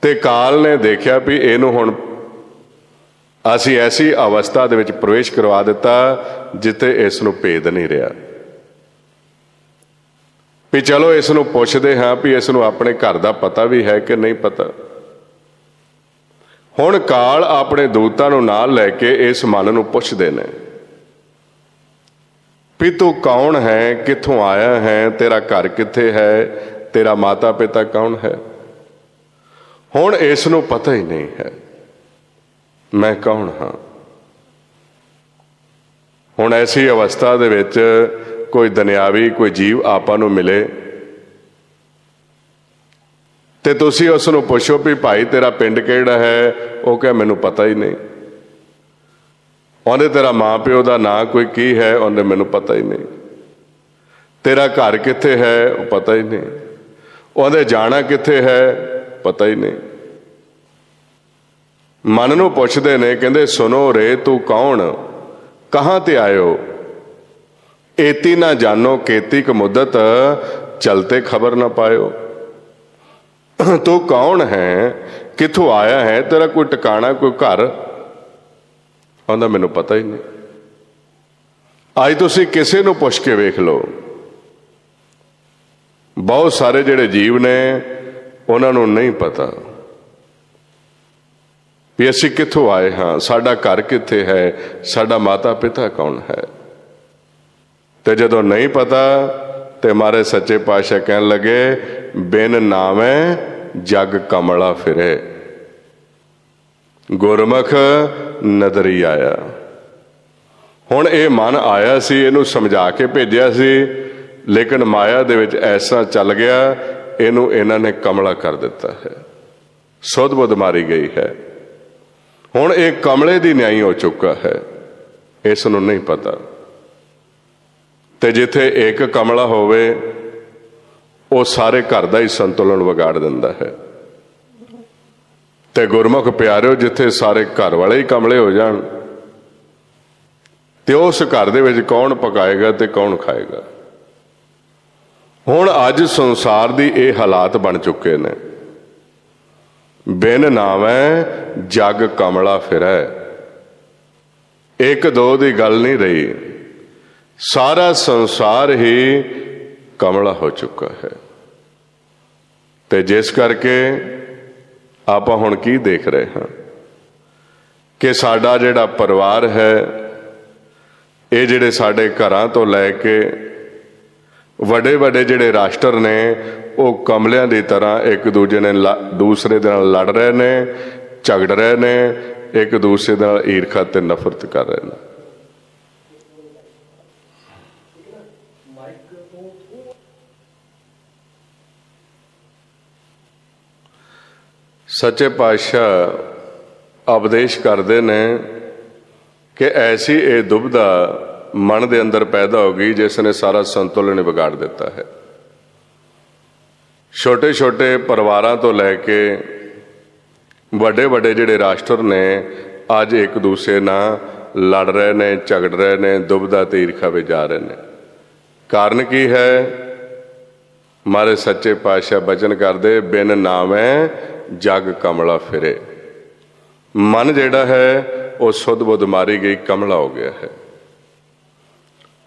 ते काल ने देखा भी इनू हुण असी ऐसी अवस्था दे विच प्रवेश करवा दिता जिथे इसनूं भेद नहीं रहा। भी चलो इसनूं पुछदे हाँ भी इसनूं अपने घर दा पता भी है कि नहीं पता। हुण काल अपने दूतां नूं नाल लैके इस मन नूं पुछदे ने भी तू कौन है, कित्थों आया है, तेरा घर कित्थे है, तेरा माता पिता कौन है। हुण इसनूं पता ही नहीं है मैं कौन हाँ। हुण ऐसी अवस्था दे विच कोई दुनियावी कोई जीव आपां नूं मिले ते तुसीं उस नूं पुछो भी भाई तेरा पिंड किहड़ा है, वो कहे मैनूं पता ही नहीं। उन्हें तेरा माँ प्यो का नां कोई की है, उन्हें मैनूं पता ही नहीं। तेरा घर कित्थे है, वो पता ही नहीं। उन्हें जाना कित्थे है, पता ही नहीं। मन नूं पुछदे ने, कहंदे सुनो रे तू कौन, कहाँ ते आयो, एती ना जानो केती क मुद्दत, चलते खबर ना पायो। तू कौन है, कित्थों आया है, तेरा कोई टिकाणा कोई घर, आंदा मैनूं पता ही नहीं। ਅੱਜ ਤੁਸੀਂ ਕਿਸੇ ਨੂੰ ਪੁੱਛ ਕੇ ਵੇਖ ਲਓ, ਬਹੁਤ ਸਾਰੇ ਜਿਹੜੇ ਜੀਵ ਨੇ ਉਹਨਾਂ ਨੂੰ ਨਹੀਂ ਪਤਾ ਵੀ ਅਸੀਂ ਕਿੱਥੋਂ ਆਏ ਹਾਂ, ਸਾਡਾ ਘਰ ਕਿੱਥੇ ਹੈ, ਸਾਡਾ ਮਾਤਾ ਪਿਤਾ ਕੌਣ ਹੈ। ਤੇ ਜਦੋਂ ਨਹੀਂ ਪਤਾ ਤੇ ਮਹਾਰਾਜ ਸੱਚੇ ਪਾਤਸ਼ਾਹ ਕਹਿਣ ਲੱਗੇ, ਬਿਨ ਨਾਵੇਂ ਜਗ ਕਮਲਾ ਫਿਰੇ, ਗੁਰਮੁਖ ਨਦਰੀ ਆਇਆ। ਹੁਣ ਇਹ ਮਨ ਆਇਆ ਸੀ, ਇਹਨੂੰ ਸਮਝਾ ਕੇ ਭੇਜਿਆ ਸੀ, ਲੇਕਿਨ ਮਾਇਆ ਦੇ ਵਿੱਚ ਐਸਾ ਚੱਲ ਗਿਆ, ਇਹਨੂੰ ਇਹਨਾਂ ਨੇ ਕਮਲਾ ਕਰ ਦਿੱਤਾ ਹੈ, ਸੁਧ ਬੁੱਧ ਮਾਰੀ ਗਈ ਹੈ। ਹੁਣ ਇਹ ਕਮਲੇ ਦੀ ਨਿਆਈ ਹੋ ਚੁੱਕਾ ਹੈ, ਇਸ ਨੂੰ ਨਹੀਂ ਪਤਾ। ਤੇ ਜਿੱਥੇ ਇੱਕ ਕਮਲਾ ਹੋਵੇ ਉਹ ਸਾਰੇ ਘਰ ਦਾ ਹੀ ਸੰਤੁਲਨ ਵਿਗਾੜ ਦਿੰਦਾ ਹੈ। ਤੇ ਗੁਰਮੁਖ ਪਿਆਰਿਓ, ਜਿੱਥੇ ਸਾਰੇ ਘਰ ਵਾਲੇ ਹੀ ਕਮਲੇ ਹੋ ਜਾਣ ਤੇ ਉਸ ਘਰ ਦੇ ਵਿੱਚ ਕੌਣ ਪਕਾਏਗਾ ਤੇ ਕੌਣ ਖਾਏਗਾ। ਹੁਣ ਅੱਜ ਸੰਸਾਰ ਦੀ ਇਹ ਹਾਲਾਤ ਬਣ ਚੁੱਕੇ ਨੇ, ਬਿਨ ਨਾਵੇਂ ਜਗ ਕਮਲਾ ਫਿਰੈ। ਇੱਕ ਦੋ ਦੀ ਗੱਲ ਨਹੀਂ ਰਹੀ, ਸਾਰਾ ਸੰਸਾਰ ਹੀ ਕਮਲਾ ਹੋ ਚੁੱਕਾ ਹੈ। ਤੇ ਜਿਸ ਕਰਕੇ ਆਪਾਂ ਹੁਣ ਕੀ ਦੇਖ ਰਹੇ ਹਾਂ ਕਿ ਸਾਡਾ ਜਿਹੜਾ ਪਰਿਵਾਰ ਹੈ, ਇਹ ਜਿਹੜੇ ਸਾਡੇ ਘਰਾਂ ਤੋਂ ਲੈ ਕੇ ਵੱਡੇ ਵੱਡੇ ਜਿਹੜੇ ਰਾਸ਼ਟਰ ਨੇ, ਉਹ ਕਮਲਿਆਂ ਦੀ ਤਰ੍ਹਾਂ ਇੱਕ ਦੂਜੇ ਨੇ ਦੂਸਰੇ ਦੇ ਨਾਲ ਲੜ ਰਹੇ ਨੇ, ਝਗੜ ਰਹੇ ਨੇ, ਇੱਕ ਦੂਸਰੇ ਦੇ ਨਾਲ ਈਰਖਾ ਤੇ ਨਫ਼ਰਤ ਕਰ ਰਹੇ ਨੇ। ਸੱਚੇ ਪਾਤਸ਼ਾਹ ਉਪਦੇਸ਼ ਕਰਦੇ ਨੇ ਕਿ ਐਸੀ ਇਹ ਦੁਬਿਧਾ ਮਨ ਦੇ ਅੰਦਰ ਪੈਦਾ ਹੋ ਗਈ ਜਿਸ ਨੇ ਸਾਰਾ ਸੰਤੁਲਨ ਵਿਗਾੜ ਦਿੱਤਾ ਹੈ। ਛੋਟੇ ਛੋਟੇ ਪਰਿਵਾਰਾਂ ਤੋਂ ਲੈ ਕੇ ਵੱਡੇ ਵੱਡੇ ਜਿਹੜੇ ਰਾਸ਼ਟਰ ਨੇ, ਅੱਜ ਇੱਕ ਦੂਸਰੇ ਨਾਲ ਲੜ ਰਹੇ ਨੇ, ਝਗੜ ਰਹੇ ਨੇ, ਦੁਬਿਧਾ ਤੇ ਈਰਖਾ ਵਿੱਚ ਜਾ ਰਹੇ ਨੇ। ਕਾਰਨ ਕੀ ਹੈ? ਮਾਰੇ ਸੱਚੇ ਪਾਤਸ਼ਾਹ ਬਚਨ ਕਰਦੇ, ਬਿਨ ਨਾਵੇਂ ਜਗ ਕਮਲਾ ਫਿਰੇ। ਮਨ ਜਿਹੜਾ ਹੈ ਉਹ ਸੁਧ ਬੁੱਧ ਮਾਰੀ ਗਈ, ਕਮਲਾ ਹੋ ਗਿਆ ਹੈ।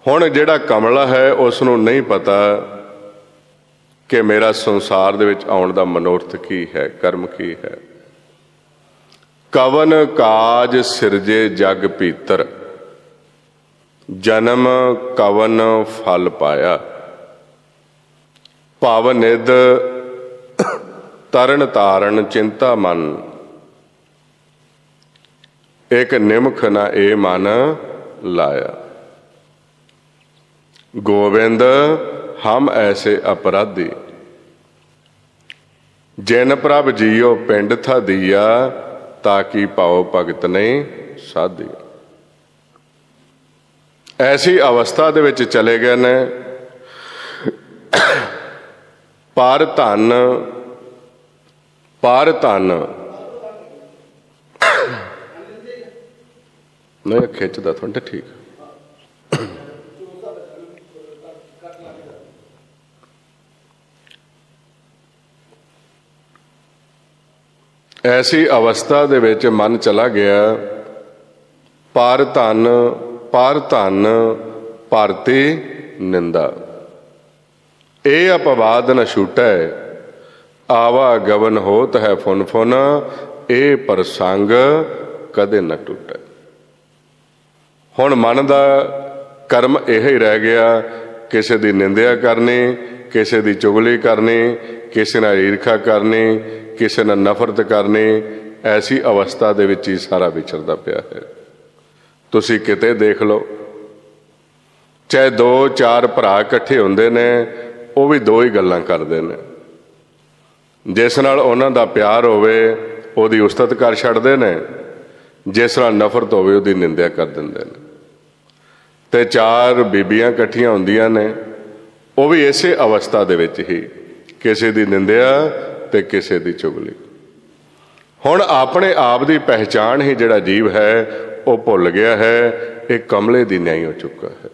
ਹੁਣ ਜਿਹੜਾ ਕਮਲਾ ਹੈ ਉਸ ਨੂੰ ਨਹੀਂ ਪਤਾ ਕਿ ਮੇਰਾ ਸੰਸਾਰ ਦੇ ਵਿੱਚ ਆਉਣ ਦਾ ਮਨੋਰਥ ਕੀ ਹੈ, ਕਰਮ ਕੀ ਹੈ। ਕਵਨ ਕਾਜ ਸਿਰਜੇ ਜਗ ਭੀਤਰ, ਜਨਮ ਕਵਨ ਫਲ ਪਾਇਆ। ਭਵ ਨਿਧ ਤਰਨ ਤਾਰਨ ਚਿੰਤਾ ਮਨ, ਇੱਕ ਨਿਮਖ ਨਾ ਇਹ ਮਨ ਲਾਇਆ। ਗੋਬਿੰਦ ਹਮ ਐਸੇ ਅਪਰਾਧੀ, ਜਿਨ ਪ੍ਰਭ ਜੀਓ ਪਿੰਡ ਥਾ ਦੀਆ, ਤਾਕੀ ਭਾਉ ਭਗਤ ਨਹੀਂ ਸਾਧੀ। ਐਸੀ ਅਵਸਥਾ ਦੇ ਵਿੱਚ ਚਲੇ ਗਏ ਨੇ, ਪਰ ਧਨ ਨਹੀਂ ਖਿੱਚਦਾ ਤੁਹਾਡੇ, ਠੀਕ। ਐਸੀ ਅਵਸਥਾ ਦੇ ਵਿੱਚ ਮਨ ਚਲਾ ਗਿਆ, ਪਰ ਧਨ ਭਰਤੀ ਨਿੰਦਾ। ਇਹ ਅਪਵਾਦ ਨ ਛੂਟੈ, ਆਵਾ ਗਵਨ ਹੋਤ ਹੈ ਫੁਨ ਫੁਨ, ਇਹ ਪ੍ਰਸੰਗ ਕਦੇ ਨਾ ਟੁੱਟੈ। ਹੁਣ ਮਨ ਦਾ ਕਰਮ ਇਹ ਹੀ ਰਹਿ ਗਿਆ, ਕਿਸੇ ਦੀ ਨਿੰਦਿਆ ਕਰਨੀ, ਕਿਸੇ ਦੀ ਚੁਗਲੀ ਕਰਨੀ, ਕਿਸੇ ਨਾਲ ਈਰਖਾ ਕਰਨੀ, ਕਿਸੇ ਨਾਲ ਨਫ਼ਰਤ ਕਰਨੀ। ਐਸੀ ਅਵਸਥਾ ਦੇ ਵਿੱਚ ਹੀ ਸਾਰਾ ਵਿਚਰਦਾ ਪਿਆ ਹੈ। ਤੁਸੀਂ ਕਿਤੇ ਦੇਖ ਲਓ, ਚਾਹੇ 2-4 ਭਰਾ ਇਕੱਠੇ ਹੁੰਦੇ ਨੇ, ਉਹ ਵੀ ਦੋ ਹੀ ਗੱਲਾਂ ਕਰਦੇ ਨੇ। ਜਿਸ ਨਾਲ ਉਹਨਾਂ ਦਾ ਪਿਆਰ ਹੋਵੇ ਉਹਦੀ ਉਸਤਤ ਕਰ ਛੱਡਦੇ ਨੇ, ਜਿਸ ਨਾਲ ਨਫ਼ਰਤ ਹੋਵੇ ਉਹਦੀ ਨਿੰਦਿਆ ਕਰ ਦਿੰਦੇ ਨੇ। ਤੇ 4 ਬੀਬੀਆਂ ਇਕੱਠੀਆਂ ਹੁੰਦੀਆਂ ਨੇ, ਉਹ ਵੀ ਇਸੇ ਅਵਸਥਾ ਦੇ ਵਿੱਚ ਹੀ, ਕਿਸੇ ਦੀ ਨਿੰਦਿਆ ਤੇ ਕਿਸੇ ਦੀ ਚੁਗਲੀ। ਹੁਣ ਆਪਣੇ ਆਪ ਦੀ ਪਹਿਚਾਣ ਹੀ ਜਿਹੜਾ ਜੀਵ ਹੈ ਉਹ ਭੁੱਲ ਗਿਆ ਹੈ, ਇਹ ਕਮਲੇ ਦੀ ਨਿਆਈ ਹੋ ਚੁੱਕਾ ਹੈ।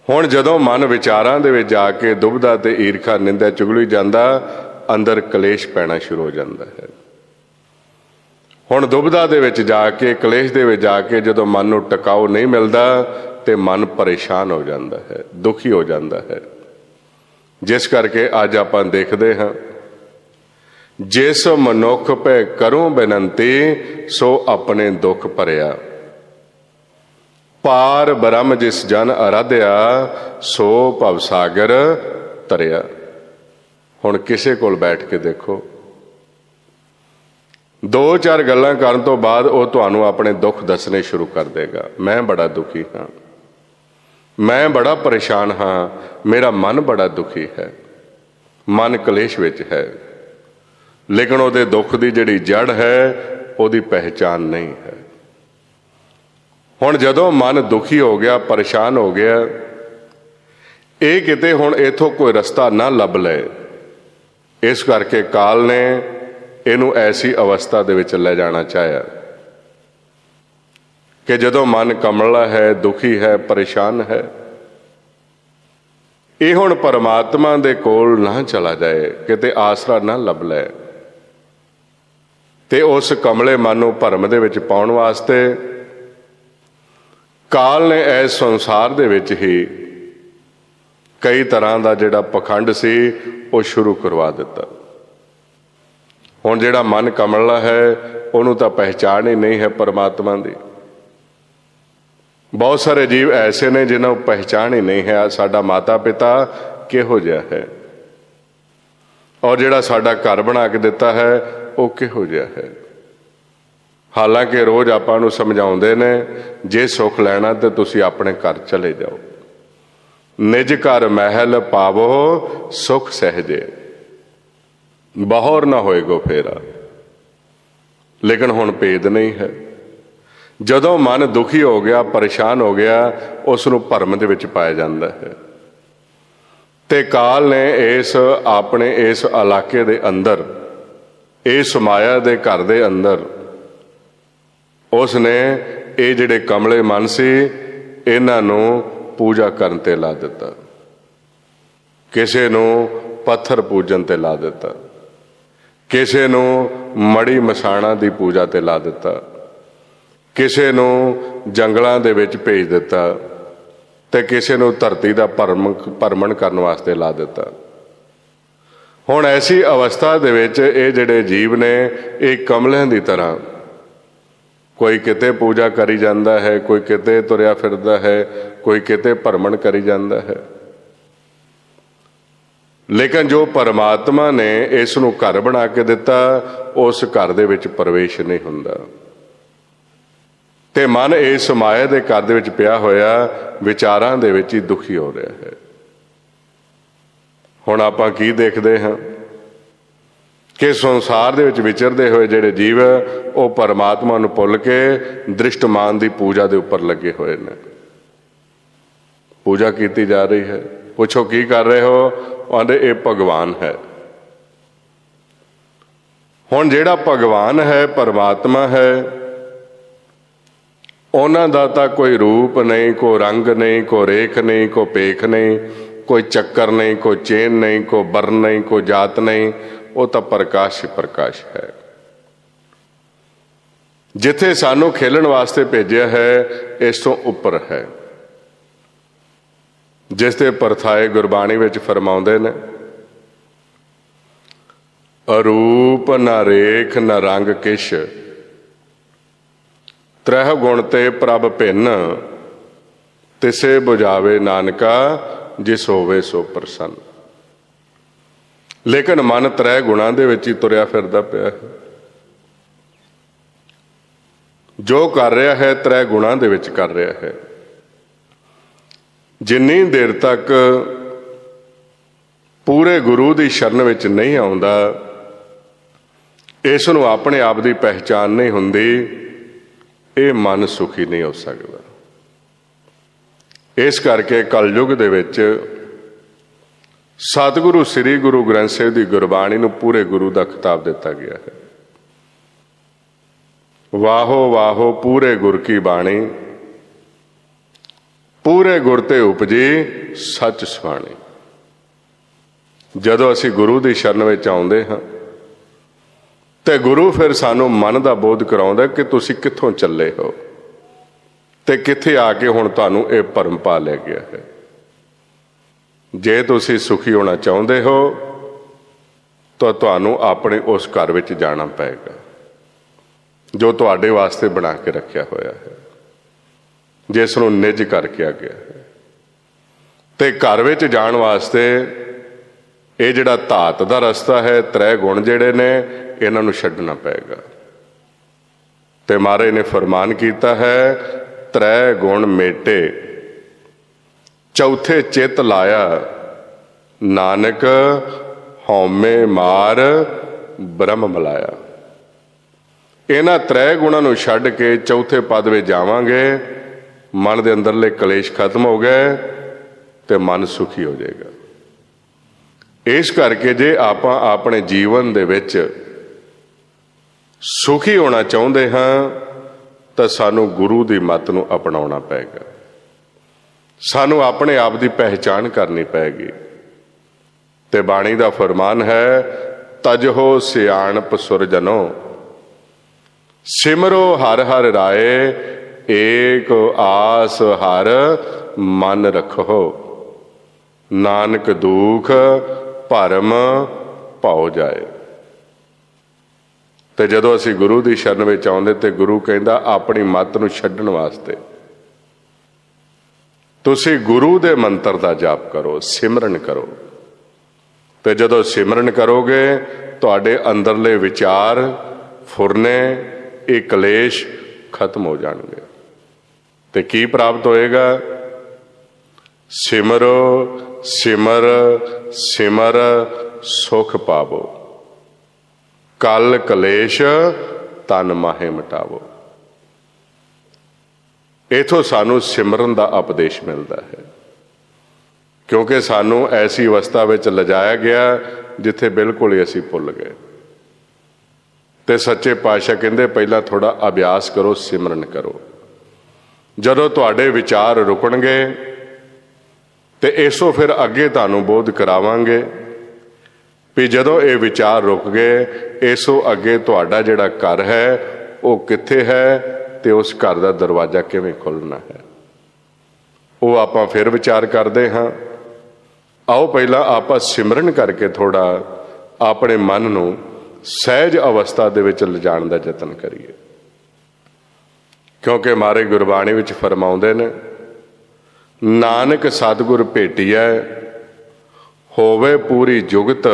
ਹੁਣ ਜਦੋਂ ਮਨ ਵਿਚਾਰਾਂ ਦੇ ਵਿੱਚ ਜਾ ਕੇ ਦੁਬਿਧਾ ਤੇ ਈਰਖਾ, ਨਿੰਦਾ, ਚੁਗਲੀ ਜਾਂਦਾ, ਅੰਦਰ ਕਲੇਸ਼ ਪੈਣਾ ਸ਼ੁਰੂ ਹੋ ਜਾਂਦਾ ਹੈ। ਹੁਣ ਦੁਬਿਧਾ ਦੇ ਵਿੱਚ ਜਾ ਕੇ, ਕਲੇਸ਼ ਦੇ ਵਿੱਚ ਜਾ ਕੇ ਜਦੋਂ ਮਨ ਨੂੰ ਟਿਕਾਓ ਨਹੀਂ ਮਿਲਦਾ ਤੇ ਮਨ ਪਰੇਸ਼ਾਨ ਹੋ ਜਾਂਦਾ ਹੈ, ਦੁਖੀ ਹੋ ਜਾਂਦਾ ਹੈ। ਜਿਸ ਕਰਕੇ ਅੱਜ ਆਪਾਂ ਦੇਖਦੇ ਹਾਂ, ਜਿਸ ਮਨੁੱਖ ਪੈ ਕਰੂੰ ਬੇਨੰਤੀ ਸੋ ਆਪਣੇ ਦੁੱਖ ਭਰਿਆ, ਪਾਰ ਬ੍ਰਹਮ ਜਿਸ ਜਨ ਅਰਾਧਿਆ ਸੋ ਭਵ ਸਾਗਰ ਤਰਿਆ। ਹੁਣ ਕਿਸੇ ਕੋਲ ਬੈਠ ਕੇ ਦੇਖੋ, 2-4 ਗੱਲਾਂ ਕਰਨ ਤੋਂ ਬਾਅਦ ਉਹ ਤੁਹਾਨੂੰ ਆਪਣੇ ਦੁੱਖ ਦੱਸਣੇ ਸ਼ੁਰੂ ਕਰ ਦੇਗਾ। ਮੈਂ ਬੜਾ ਦੁਖੀ ਹਾਂ, ਮੈਂ ਬੜਾ ਪਰੇਸ਼ਾਨ ਹਾਂ, ਮੇਰਾ ਮਨ ਬੜਾ ਦੁਖੀ ਹੈ, ਮਨ ਕਲੇਸ਼ ਵਿੱਚ ਹੈ। ਲੇਕਿਨ ਉਹਦੇ ਦੁੱਖ ਦੀ ਜਿਹੜੀ ਜੜ ਹੈ ਉਹਦੀ ਪਹਿਚਾਨ ਨਹੀਂ ਹੈ। ਹੁਣ ਜਦੋਂ ਮਨ ਦੁਖੀ ਹੋ ਗਿਆ, ਪਰੇਸ਼ਾਨ ਹੋ ਗਿਆ, ਇਹ ਕਿਤੇ ਹੁਣ ਇਥੋਂ ਕੋਈ ਰਸਤਾ ਨਾ ਲੱਭ ਲਏ, ਇਸ ਕਰਕੇ ਕਾਲ ਨੇ ਇਹਨੂੰ ਐਸੀ ਅਵਸਥਾ ਦੇ ਵਿੱਚ ਲੈ ਜਾਣਾ ਚਾਹਿਆ ਕਿ ਜਦੋਂ ਮਨ ਕਮਲਾ ਹੈ, ਦੁਖੀ ਹੈ, ਪਰੇਸ਼ਾਨ ਹੈ, ਇਹ ਹੁਣ ਪਰਮਾਤਮਾ ਦੇ ਕੋਲ ਨਾ ਚਲਾ ਜਾਏ, ਕਿਤੇ ਆਸਰਾ ਨਾ ਲੱਭ ਲੈ। ਤੇ ਉਸ ਕਮਲੇ ਮਨ ਨੂੰ ਭਰਮ ਦੇ ਵਿੱਚ ਪਾਉਣ ਵਾਸਤੇ ਕਾਲ ਨੇ ਇਸ ਸੰਸਾਰ ਦੇ ਵਿੱਚ ਹੀ ਕਈ ਤਰ੍ਹਾਂ ਦਾ ਜਿਹੜਾ ਪਖੰਡ ਸੀ ਉਹ ਸ਼ੁਰੂ ਕਰਵਾ ਦਿੱਤਾ। ਹੁਣ ਜਿਹੜਾ ਮਨ ਕਮਲਾ ਹੈ ਉਹਨੂੰ ਤਾਂ ਪਹਿਚਾਣ ਹੀ ਨਹੀਂ ਹੈ ਪਰਮਾਤਮਾ ਦੀ। ਬਹੁਤ ਸਾਰੇ ਜੀਵ ਐਸੇ ਨੇ ਜਿਨ੍ਹਾਂ ਨੂੰ ਪਹਿਚਾਣ ਹੀ ਨਹੀਂ ਹੈ ਸਾਡਾ ਮਾਤਾ ਪਿਤਾ ਕਿਹੋ ਜਿਹਾ ਹੈ, ਔਰ ਜਿਹੜਾ ਸਾਡਾ ਘਰ ਬਣਾ ਕੇ ਦਿੱਤਾ ਹੈ ਉਹ ਕਿਹੋ ਜਿਹਾ ਹੈ। ਹਾਲਾਂਕਿ ਰੋਜ਼ ਆਪਾਂ ਨੂੰ ਸਮਝਾਉਂਦੇ ਨੇ, ਜੇ ਸੁੱਖ ਲੈਣਾ ਤੇ ਤੁਸੀਂ ਆਪਣੇ ਘਰ ਚਲੇ ਜਾਓ, ਨਿਜ ਘਰ ਮਹਿਲ ਪਾਵੋ ਸੁਖ ਸਹਿਜੇ, ਬਾਹਰ ਨਾ ਹੋਏਗੋ ਫੇਰਾ। ਲੇਕਿਨ ਹੁਣ ਭੇਦ ਨਹੀਂ ਹੈ। ਜਦੋਂ ਮਨ ਦੁਖੀ ਹੋ ਗਿਆ, ਪਰੇਸ਼ਾਨ ਹੋ ਗਿਆ, ਉਸ ਨੂੰ ਭਰਮ ਦੇ ਵਿੱਚ ਪਾਇਆ ਜਾਂਦਾ ਹੈ। ਤੇ ਕਾਲ ਨੇ ਆਪਣੇ ਇਸ ਇਲਾਕੇ ਦੇ ਅੰਦਰ, ਇਸ ਮਾਇਆ ਦੇ ਘਰ ਦੇ ਅੰਦਰ, ਉਸ ਨੇ ਇਹ ਜਿਹੜੇ ਕਮਲੇ ਮਨ ਸੀ ਇਹਨਾਂ ਨੂੰ ਪੂਜਾ ਕਰਨ ਤੇ ਲਾ ਦਿੱਤਾ। ਕਿਸੇ ਨੂੰ ਪੱਥਰ ਪੂਜਣ ਤੇ ਲਾ ਦਿੱਤਾ, ਕਿਸੇ ਨੂੰ ਮੜੀ ਮਸਾਣਾ ਦੀ ਪੂਜਾ ਤੇ ਲਾ ਦਿੱਤਾ, ਕਿਸੇ ਨੂੰ ਜੰਗਲਾਂ ਦੇ ਵਿੱਚ ਭੇਜ ਦਿੱਤਾ ਤੇ ਕਿਸੇ ਨੂੰ ਧਰਤੀ ਦਾ ਭਰਮਣ ਕਰਨ ਵਾਸਤੇ ਲਾ ਦਿੱਤਾ। ਹੁਣ ਐਸੀ ਅਵਸਥਾ ਦੇ ਵਿੱਚ ਇਹ ਜਿਹੜੇ ਜੀਵ ਨੇ ਇਹ ਕਮਲਿਆਂ ਦੀ ਤਰ੍ਹਾਂ, ਕੋਈ ਕਿਤੇ ਪੂਜਾ ਕਰੀ ਜਾਂਦਾ ਹੈ, ਕੋਈ ਕਿਤੇ ਤੁਰਿਆ ਫਿਰਦਾ ਹੈ, ਕੋਈ ਕਿਤੇ ਭਰਮਣ ਕਰੀ ਜਾਂਦਾ ਹੈ। ਲੇਕਿਨ ਜੋ ਪਰਮਾਤਮਾ ਨੇ ਇਸ ਨੂੰ ਘਰ ਬਣਾ ਕੇ ਦਿੱਤਾ, ਉਸ ਘਰ ਦੇ ਵਿੱਚ ਪ੍ਰਵੇਸ਼ ਨਹੀਂ ਹੁੰਦਾ ਤੇ ਮਨ ਇਸ ਮਾਇਆ ਦੇ ਘਰ ਦੇ ਵਿੱਚ ਪਿਆ ਹੋਇਆ ਵਿਚਾਰਾਂ ਦੇ ਵਿੱਚ ਹੀ ਦੁਖੀ ਹੋ ਰਿਹਾ ਹੈ। ਹੁਣ ਆਪਾਂ ਕੀ ਦੇਖਦੇ ਹਾਂ ਕਿ ਸੰਸਾਰ ਦੇ ਵਿੱਚ ਵਿਚਰਦੇ ਹੋਏ ਜਿਹੜੇ ਜੀਵ ਉਹ ਪਰਮਾਤਮਾ ਨੂੰ ਭੁੱਲ ਕੇ ਦ੍ਰਿਸ਼ਟਮਾਨ ਦੀ ਪੂਜਾ ਦੇ ਉੱਪਰ ਲੱਗੇ ਹੋਏ ਨੇ। ਪੂਜਾ ਕੀਤੀ ਜਾ ਰਹੀ ਹੈ, ਪੁੱਛੋ ਕੀ ਕਰ ਰਹੇ ਹੋ, ਕਹਿੰਦੇ ਇਹ ਭਗਵਾਨ ਹੈ। ਹੁਣ ਜਿਹੜਾ ਭਗਵਾਨ ਹੈ, ਪਰਮਾਤਮਾ ਹੈ, ਉਹਨਾਂ ਦਾ ਤਾਂ ਕੋਈ ਰੂਪ ਨਹੀਂ, ਕੋਈ ਰੰਗ ਨਹੀਂ, ਕੋਈ ਰੇਖ ਨਹੀਂ, ਕੋਈ ਪੇਖ ਨਹੀਂ, ਕੋਈ ਚੱਕਰ ਨਹੀਂ, ਕੋਈ ਚੇਨ ਨਹੀਂ, ਕੋਈ ਵਰਨ ਨਹੀਂ, ਕੋਈ ਜਾਤ ਨਹੀਂ, ਉਹ ਤਾਂ ਪ੍ਰਕਾਸ਼ ਹੀ ਪ੍ਰਕਾਸ਼ ਹੈ। ਜਿੱਥੇ ਸਾਨੂੰ ਖੇਲਣ ਵਾਸਤੇ ਭੇਜਿਆ ਹੈ ਇਸ ਤੋਂ ਉੱਪਰ ਹੈ, ਜਿਸ ਦੇ ਪਰਥਾਏ ਗੁਰਬਾਣੀ ਵਿੱਚ ਫਰਮਾਉਂਦੇ ਨੇ, ਅਰੂਪ ਨਾ ਰੇਖ ਨਾ ਰੰਗ ਕਿਛ, ਤ੍ਰਹਿ ਗੁਣ ਤੇ ਪ੍ਰਭ ਭਿੰਨ, ਤਿਸੇ ਬੁਝਾਵੇ ਨਾਨਕਾ ਜਿਸ ਹੋਵੇ ਸੋ ਪ੍ਰਸੰਨ। ਲੇਕਿਨ ਮਨ ਤ੍ਰੈ ਗੁਣਾਂ ਦੇ ਵਿੱਚ ਹੀ ਤੁਰਿਆ ਫਿਰਦਾ ਪਿਆ ਹੈ। ਜੋ ਕਰ ਰਿਹਾ ਹੈ ਤ੍ਰੈ ਗੁਣਾਂ ਦੇ ਵਿੱਚ ਕਰ ਰਿਹਾ ਹੈ। ਜਿੰਨੀ ਦੇਰ ਤੱਕ ਪੂਰੇ ਗੁਰੂ ਦੀ ਸ਼ਰਨ ਵਿੱਚ ਨਹੀਂ ਆਉਂਦਾ, ਇਸ ਨੂੰ ਆਪਣੇ ਆਪ ਦੀ ਪਹਿਚਾਨ ਨਹੀਂ ਹੁੰਦੀ, ਇਹ ਮਨ ਸੁਖੀ ਨਹੀਂ ਹੋ ਸਕਦਾ। ਇਸ ਕਰਕੇ ਕਲਯੁਗ ਦੇ ਵਿੱਚ ਸਤਿਗੁਰੂ ਸ੍ਰੀ ਗੁਰੂ ਗ੍ਰੰਥ ਸਾਹਿਬ ਦੀ ਗੁਰਬਾਣੀ ਨੂੰ ਪੂਰੇ ਗੁਰੂ ਦਾ ਖਿਤਾਬ ਦਿੱਤਾ ਗਿਆ ਹੈ। ਵਾਹੋ ਵਾਹੋ ਪੂਰੇ ਗੁਰ ਕੀ ਬਾਣੀ, ਪੂਰੇ ਗੁਰ ਤੇ ਉਪਜੀ ਸੱਚ ਸੁਆਣੀ। ਜਦੋਂ ਅਸੀਂ ਗੁਰੂ ਦੀ ਸ਼ਰਨ ਵਿੱਚ ਆਉਂਦੇ ਹਾਂ ਤੇ ਗੁਰੂ ਫਿਰ ਸਾਨੂੰ ਮਨ ਦਾ ਬੋਧ ਕਰਾਉਂਦਾ ਕਿ ਤੁਸੀਂ ਕਿੱਥੋਂ ਚੱਲੇ ਹੋ ਤੇ ਕਿੱਥੇ ਆ ਕੇ ਹੁਣ ਤੁਹਾਨੂੰ ਇਹ ਭਰਮ ਪਾ ਲਿਆ ਗਿਆ ਹੈ। ਜੇ ਤੁਸੀਂ ਸੁਖੀ ਹੋਣਾ ਚਾਹੁੰਦੇ ਹੋ ਤਾਂ ਤੁਹਾਨੂੰ ਆਪਣੇ ਉਸ ਘਰ ਵਿੱਚ ਜਾਣਾ ਪਏਗਾ ਜੋ ਤੁਹਾਡੇ ਵਾਸਤੇ ਬਣਾ ਕੇ ਰੱਖਿਆ ਹੋਇਆ ਹੈ, ਜਿਸ ਨੂੰ ਨਿਜ ਕਰ ਕਿਹਾ ਗਿਆ ਹੈ। ਤੇ ਘਰ ਵਿੱਚ ਜਾਣ ਵਾਸਤੇ ਇਹ ਜਿਹੜਾ ਧਾਤ ਦਾ ਰਸਤਾ ਹੈ, ਤ੍ਰੈ ਗੁਣ ਜਿਹੜੇ ਨੇ ਇਹਨਾਂ ਨੂੰ ਛੱਡਣਾ ਪਏਗਾ। ਤੇ ਮਹਾਰਾਜ ਨੇ ਫਰਮਾਨ ਕੀਤਾ ਹੈ, ਤ੍ਰੈ ਗੁਣ ਮੇਟੇ ਚੌਥੇ ਚਿੱਤ ਲਾਇਆ, ਨਾਨਕ ਹਉਮੈ ਮਾਰ ਬ੍ਰਹਮ ਮਲਾਇਆ। ਇਹਨਾਂ ਤ੍ਰੈ ਗੁਣਾਂ ਨੂੰ ਛੱਡ ਕੇ ਚੌਥੇ ਪਦ ਵਿੱਚ ਜਾਵਾਂਗੇ, ਮਨ ਦੇ ਅੰਦਰਲੇ ਕਲੇਸ਼ ਖਤਮ ਹੋ ਗਏ ਤੇ ਮਨ ਸੁਖੀ ਹੋ ਜਾਏਗਾ। ਇਸ ਕਰਕੇ ਜੇ ਆਪਾਂ ਆਪਣੇ ਜੀਵਨ ਦੇ ਵਿੱਚ ਸੁਖੀ ਹੋਣਾ ਚਾਹੁੰਦੇ ਹਾਂ ਤਾਂ ਸਾਨੂੰ ਗੁਰੂ ਦੀ ਮੱਤ ਨੂੰ ਅਪਣਾਉਣਾ ਪਏਗਾ। ਸਾਨੂੰ ਆਪਣੇ ਆਪ ਦੀ ਪਹਿਚਾਣ ਕਰਨੀ ਪਏਗੀ। ਤੇ ਬਾਣੀ ਦਾ ਫਰਮਾਨ ਹੈ, ਤਜਹੋ ਸਿਆਣਪ ਸੁਰਜਨੋ, ਸਿਮਰੋ ਹਰ ਹਰ ਰਾਏ, ਏਕ ਆਸ ਹਰ ਮਨ ਰੱਖੋ, ਨਾਨਕ ਦੁਖ ਭਰਮ ਭਉ ਜਾਏ। ਤੇ ਜਦੋਂ ਅਸੀਂ ਗੁਰੂ ਦੀ ਸ਼ਰਨ ਵਿੱਚ ਆਉਂਦੇ ਤੇ ਗੁਰੂ ਕਹਿੰਦਾ ਆਪਣੀ ਮੱਤ ਨੂੰ ਛੱਡਣ ਵਾਸਤੇ ਤੁਸੀਂ ਗੁਰੂ ਦੇ ਮੰਤਰ ਦਾ ਜਾਪ ਕਰੋ, ਸਿਮਰਨ ਕਰੋ। ਤੇ ਜਦੋਂ ਸਿਮਰਨ ਕਰੋਗੇ ਤੁਹਾਡੇ ਅੰਦਰਲੇ ਵਿਚਾਰ ਫੁਰਨੇ, ਇਹ ਕਲੇਸ਼ ਖਤਮ ਹੋ ਜਾਣਗੇ। ਤੇ ਕੀ ਪ੍ਰਾਪਤ ਹੋਏਗਾ? ਸਿਮਰੋ ਸਿਮਰ ਸਿਮਰ ਸੁਖ ਪਾਵੋ, ਕਲ ਕਲੇਸ਼ ਤਨ ਮਾਹੇ ਮਿਟਾਵੋ। ਇਥੋਂ ਸਾਨੂੰ ਸਿਮਰਨ ਦਾ ਉਪਦੇਸ਼ ਮਿਲਦਾ ਹੈ, ਕਿਉਂਕਿ ਸਾਨੂੰ ਐਸੀ ਅਵਸਥਾ ਵਿੱਚ ਲਿਜਾਇਆ ਗਿਆ ਜਿੱਥੇ ਬਿਲਕੁਲ ਹੀ ਅਸੀਂ ਭੁੱਲ ਗਏ। ਤੇ ਸੱਚੇ ਪਾਤਸ਼ਾਹ ਕਹਿੰਦੇ ਪਹਿਲਾਂ ਥੋੜਾ ਅਭਿਆਸ ਕਰੋ, ਸਿਮਰਨ ਕਰੋ। ਜਦੋਂ ਤੁਹਾਡੇ ਵਿਚਾਰ ਰੁਕਣਗੇ ਤੇ ਇਸੋ ਫਿਰ ਅੱਗੇ ਤੁਹਾਨੂੰ ਬੋਧ ਕਰਾਵਾਂਗੇ ਵੀ ਜਦੋਂ ਇਹ ਵਿਚਾਰ ਰੁਕ ਗਏ, ਇਸੋ ਅੱਗੇ ਤੁਹਾਡਾ ਜਿਹੜਾ ਘਰ ਹੈ ਉਹ ਕਿੱਥੇ ਹੈ ਤੇ ਉਸ ਘਰ ਦਾ ਦਰਵਾਜ਼ਾ ਕਿਵੇਂ ਖੋਲ੍ਹਣਾ ਹੈ, ਉਹ ਆਪਾਂ ਫਿਰ ਵਿਚਾਰ ਕਰਦੇ ਹਾਂ। ਆਓ ਪਹਿਲਾਂ ਆਪਾਂ ਸਿਮਰਨ ਕਰਕੇ ਥੋੜਾ ਆਪਣੇ ਮਨ ਨੂੰ ਸਹਿਜ ਅਵਸਥਾ ਦੇ ਵਿੱਚ ਲਿਜਾਣ ਦਾ ਯਤਨ ਕਰੀਏ। ਕਿਉਂਕਿ ਮਾਰੇ ਗੁਰਬਾਣੀ ਵਿੱਚ ਫਰਮਾਉਂਦੇ ਨੇ, ਨਾਨਕ ਸਤਿਗੁਰ ਭੇਟੀਐ ਹੋਵੇ ਪੂਰੀ ਜੁਗਤ,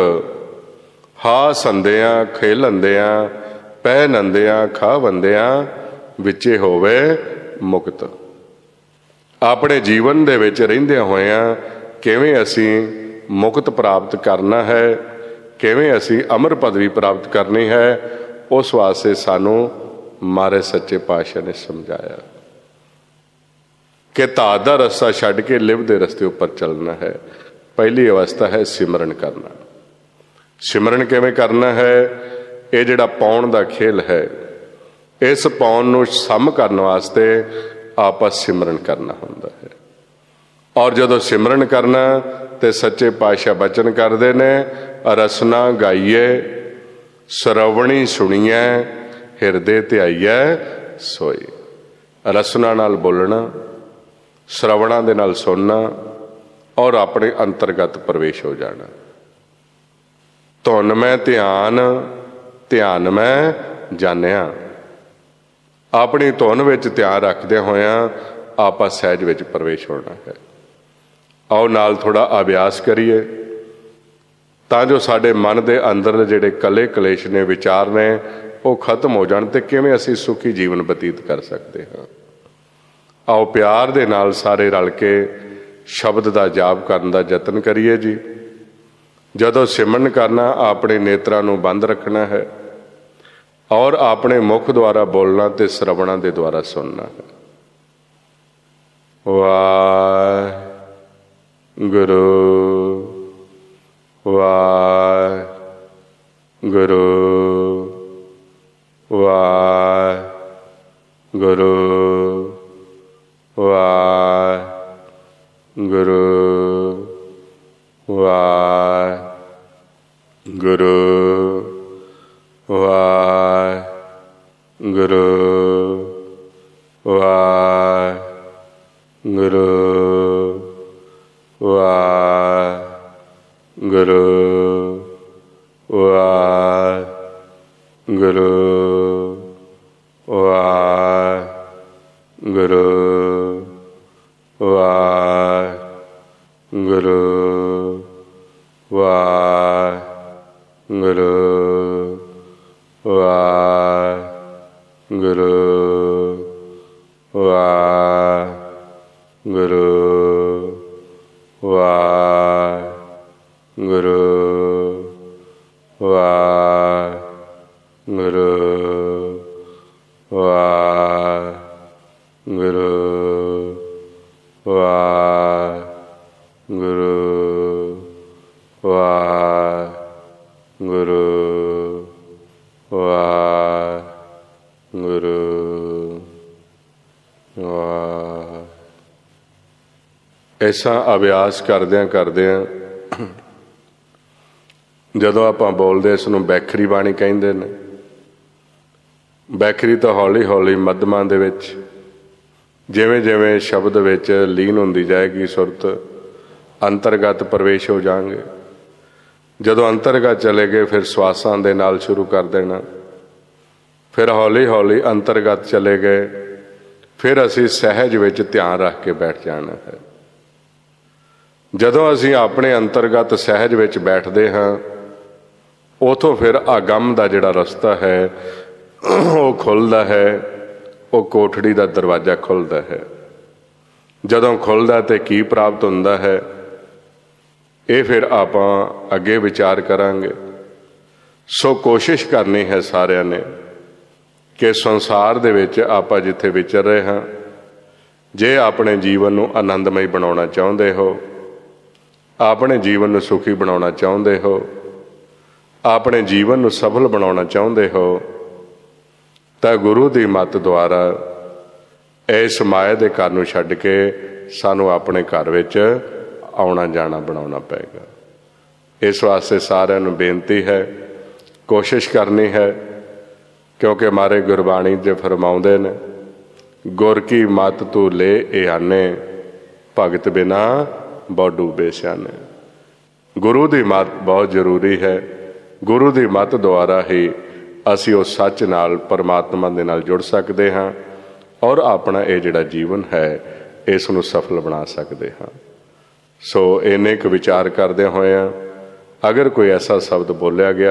ਹਾ ਸੰਦਿਆਂ ਖੇਲੰਦਿਆਂ ਪਹਿਨੰਦਿਆਂ ਖਾਵੰਦਿਆਂ ਵਿੱਚੇ ਹੋਵੇ ਮੁਕਤ। ਆਪਣੇ ਜੀਵਨ ਦੇ ਵਿੱਚ ਰਹਿੰਦਿਆਂ ਹੋਇਆਂ ਕਿਵੇਂ ਅਸੀਂ ਮੁਕਤ ਪ੍ਰਾਪਤ ਕਰਨਾ ਹੈ, ਕਿਵੇਂ ਅਸੀਂ ਅਮਰ ਪਦਵੀ ਪ੍ਰਾਪਤ ਕਰਨੀ ਹੈ, ਉਸ ਵਾਸਤੇ ਸਾਨੂੰ ਮਾਰੇ ਸੱਚੇ ਪਾਤਸ਼ਾਹ ਨੇ ਸਮਝਾਇਆ ਕਿ ਧਾਤ ਦਾ ਰਸਤਾ ਛੱਡ ਕੇ ਲਿਵ ਦੇ ਰਸਤੇ ਉੱਪਰ ਚੱਲਣਾ ਹੈ। ਪਹਿਲੀ ਅਵਸਥਾ ਹੈ ਸਿਮਰਨ ਕਰਨਾ। ਸਿਮਰਨ ਕਿਵੇਂ ਕਰਨਾ ਹੈ? ਇਹ ਜਿਹੜਾ ਪਾਉਣ ਦਾ ਖੇਲ ਹੈ, ਇਸ ਪਾਉਣ ਨੂੰ ਸਮ ਕਰਨ ਵਾਸਤੇ ਆਪਾਂ ਸਿਮਰਨ ਕਰਨਾ ਹੁੰਦਾ ਹੈ। ਔਰ ਜਦੋਂ ਸਿਮਰਨ ਕਰਨਾ ਤੇ ਸੱਚੇ ਪਾਤਸ਼ਾਹ ਬਚਨ ਕਰਦੇ ਨੇ, ਰਸਨਾ ਗਾਈਏ ਸਰਵਣੀ ਸੁਣੀਐ ਹਿਰਦੇ ਧਿਆਈਐ ਸੋਈ। ਰਸਨਾ ਨਾਲ ਬੋਲਣਾ, ਸ਼ਰਵਣਾ ਦੇ ਨਾਲ ਸੁਣਨਾ ਔਰ ਆਪਣੇ ਅੰਤਰਗਤ ਪ੍ਰਵੇਸ਼ ਹੋ ਜਾਣਾ। ਧੁਨ ਮੈਂ ਧਿਆਨ, ਧਿਆਨ ਮੈਂ ਜਾਣਿਆ। ਆਪਣੀ ਧੁਨ ਵਿੱਚ ਧਿਆਨ ਰੱਖਦਿਆਂ ਹੋਇਆਂ ਆਪਾਂ ਸਹਿਜ ਵਿੱਚ ਪ੍ਰਵੇਸ਼ ਹੋਣਾ ਹੈ। ਆਓ ਨਾਲ ਥੋੜਾ ਅਭਿਆਸ ਕਰੀਏ ਤਾਂ ਜੋ ਸਾਡੇ ਮਨ ਦੇ ਅੰਦਰ ਜਿਹੜੇ ਕਲੇ ਕਲੇਸ਼ ਨੇ, ਵਿਚਾਰ ਨੇ, ਉਹ ਖਤਮ ਹੋ ਜਾਣ ਤੇ ਕਿਵੇਂ ਅਸੀਂ ਸੁਖੀ ਜੀਵਨ ਬਤੀਤ ਕਰ ਸਕਦੇ ਹਾਂ। ਆਓ ਪਿਆਰ ਦੇ ਨਾਲ ਸਾਰੇ ਰਲ ਕੇ ਸ਼ਬਦ ਦਾ ਜਾਪ ਕਰਨ ਦਾ ਯਤਨ ਕਰੀਏ ਜੀ। ਜਦੋਂ ਸਿਮਰਨ ਕਰਨਾ, ਆਪਣੇ ਨੇਤਰਾਂ ਨੂੰ ਬੰਦ ਰੱਖਣਾ ਹੈ ਔਰ ਆਪਣੇ ਮੁਖ ਦੁਆਰਾ ਬੋਲਣਾ ਤੇ ਸ਼ਰਵਣਾ ਦੇ ਦੁਆਰਾ ਸੁਣਨਾ ਹੈ। ਵਾਹਿਗੁਰੂ ਵਾਹਿਗੁਰੂ ਵਾਹਿਗੁਰੂ ਵਾਹਿਗੁਰੂ ਵਾਹਿਗੁਰੂ ਵਾਹਿਗੁਰੂ ਗੁਰੂ ਵਾਹਿਗੁਰੂ ਵਾਹਿਗੁਰੂ ਵਾਹਿਗੁਰੂ ਵਾਹਿਗੁਰੂ ਵਾਹਿਗੁਰੂ ਵਾਹਿਗੁਰੂ ਵਾਹਿਗੁਰੂ ਵਾਹਿਗੁਰੂ ਵਾਹਿਗੁਰੂ ਵਾਹਿਗੁਰੂ ਵਾਹਿਗੁਰੂ ਵਾਹਿਗੁਰੂ ਵਾਹਿ। ਐਸਾ ਅਭਿਆਸ ਕਰਦਿਆਂ ਕਰਦਿਆਂ ਜਦੋਂ ਆਪਾਂ ਬੋਲਦੇ ਇਸ ਨੂੰ ਬੈਖਰੀ ਬਾਣੀ ਕਹਿੰਦੇ ਨੇ। ਬੈਖਰੀ ਤਾਂ ਹੌਲੀ ਹੌਲੀ ਮੱਧਮਾਂ ਦੇ ਵਿੱਚ ਜਿਵੇਂ ਜਿਵੇਂ ਸ਼ਬਦ ਵਿੱਚ ਲੀਨ ਹੁੰਦੀ ਜਾਏਗੀ ਸੁਰਤ ਅੰਤਰਗਤ ਪ੍ਰਵੇਸ਼ ਹੋ ਜਾਣਗੇ। ਜਦੋਂ ਅੰਤਰਗਤ ਚਲੇ ਗਏ ਫਿਰ ਸਵਾਸਾਂ ਦੇ ਨਾਲ ਸ਼ੁਰੂ ਕਰ ਦੇਣਾ। ਫਿਰ ਹੌਲੀ ਹੌਲੀ ਅੰਤਰਗਤ ਚਲੇ ਗਏ, ਫਿਰ ਅਸੀਂ ਸਹਿਜ ਵਿੱਚ ਧਿਆਨ ਰੱਖ ਕੇ ਬੈਠ ਜਾਣਾ ਹੈ। ਜਦੋਂ ਅਸੀਂ ਆਪਣੇ ਅੰਤਰਗਤ ਸਹਿਜ ਵਿੱਚ ਬੈਠਦੇ ਹਾਂ ਉਥੋਂ ਫਿਰ ਆਗਮ ਦਾ ਜਿਹੜਾ ਰਸਤਾ ਹੈ ਉਹ ਖੁੱਲ੍ਹਦਾ ਹੈ, ਉਹ ਕੋਠੜੀ ਦਾ ਦਰਵਾਜ਼ਾ ਖੁੱਲ੍ਹਦਾ ਹੈ। ਜਦੋਂ ਖੁੱਲ੍ਹਦਾ ਤੇ ਕੀ ਪ੍ਰਾਪਤ ਹੁੰਦਾ ਹੈ ਇਹ ਫਿਰ ਆਪਾਂ ਅੱਗੇ ਵਿਚਾਰ ਕਰਾਂਗੇ। ਸੋ ਕੋਸ਼ਿਸ਼ ਕਰਨੀ ਹੈ ਸਾਰਿਆਂ ਨੇ ਕਿ ਸੰਸਾਰ ਦੇ ਵਿੱਚ ਆਪਾਂ ਜਿੱਥੇ ਵਿਚਰ ਰਹੇ ਹਾਂ, ਜੇ ਆਪਣੇ ਜੀਵਨ ਨੂੰ ਆਨੰਦਮਈ ਬਣਾਉਣਾ ਚਾਹੁੰਦੇ ਹੋ, ਆਪਣੇ ਜੀਵਨ ਨੂੰ ਸੁਖੀ ਬਣਾਉਣਾ ਚਾਹੁੰਦੇ ਹੋ, ਆਪਣੇ ਜੀਵਨ ਨੂੰ ਸਫਲ ਬਣਾਉਣਾ ਚਾਹੁੰਦੇ ਹੋ, ਤਾਂ ਗੁਰੂ ਦੀ ਮੱਤ ਦੁਆਰਾ ਇਸ ਮਾਇਆ ਦੇ ਘਰ ਨੂੰ ਛੱਡ ਕੇ ਸਾਨੂੰ ਆਪਣੇ ਘਰ ਵਿੱਚ ਆਉਣਾ ਜਾਣਾ ਬਣਾਉਣਾ ਪਏਗਾ। ਇਸ ਵਾਸਤੇ ਸਾਰਿਆਂ ਨੂੰ ਬੇਨਤੀ ਹੈ, ਕੋਸ਼ਿਸ਼ ਕਰਨੀ ਹੈ, ਕਿਉਂਕਿ ਮਾਰੇ ਗੁਰਬਾਣੀ ਦੇ ਫਰਮਾਉਂਦੇ ਨੇ ਗੁਰ ਕੀ ਮੱਤ ਤੂੰ ਲੈ ਇਆਨੇ ਭਗਤ ਬਿਨਾ ਬਹੁ ਡੂਬੇ ਸਿਆਨੇ। ਗੁਰੂ ਦੀ ਮੱਤ ਬਹੁਤ ਜ਼ਰੂਰੀ ਹੈ। ਗੁਰੂ ਦੀ ਮੱਤ ਦੁਆਰਾ ਹੀ ਅਸੀਂ ਉਸ ਸੱਚ ਨਾਲ ਪਰਮਾਤਮਾ ਦੇ ਨਾਲ ਜੁੜ ਸਕਦੇ ਹਾਂ ਔਰ ਆਪਣਾ ਇਹ ਜਿਹੜਾ ਜੀਵਨ ਹੈ ਇਸ ਨੂੰ ਸਫਲ ਬਣਾ ਸਕਦੇ ਹਾਂ। ਸੋ ਇੰਨੇ ਕੁ ਵਿਚਾਰ ਕਰਦੇ ਹੋਏ ਅਗਰ ਕੋਈ ਐਸਾ ਸ਼ਬਦ ਬੋਲਿਆ ਗਿਆ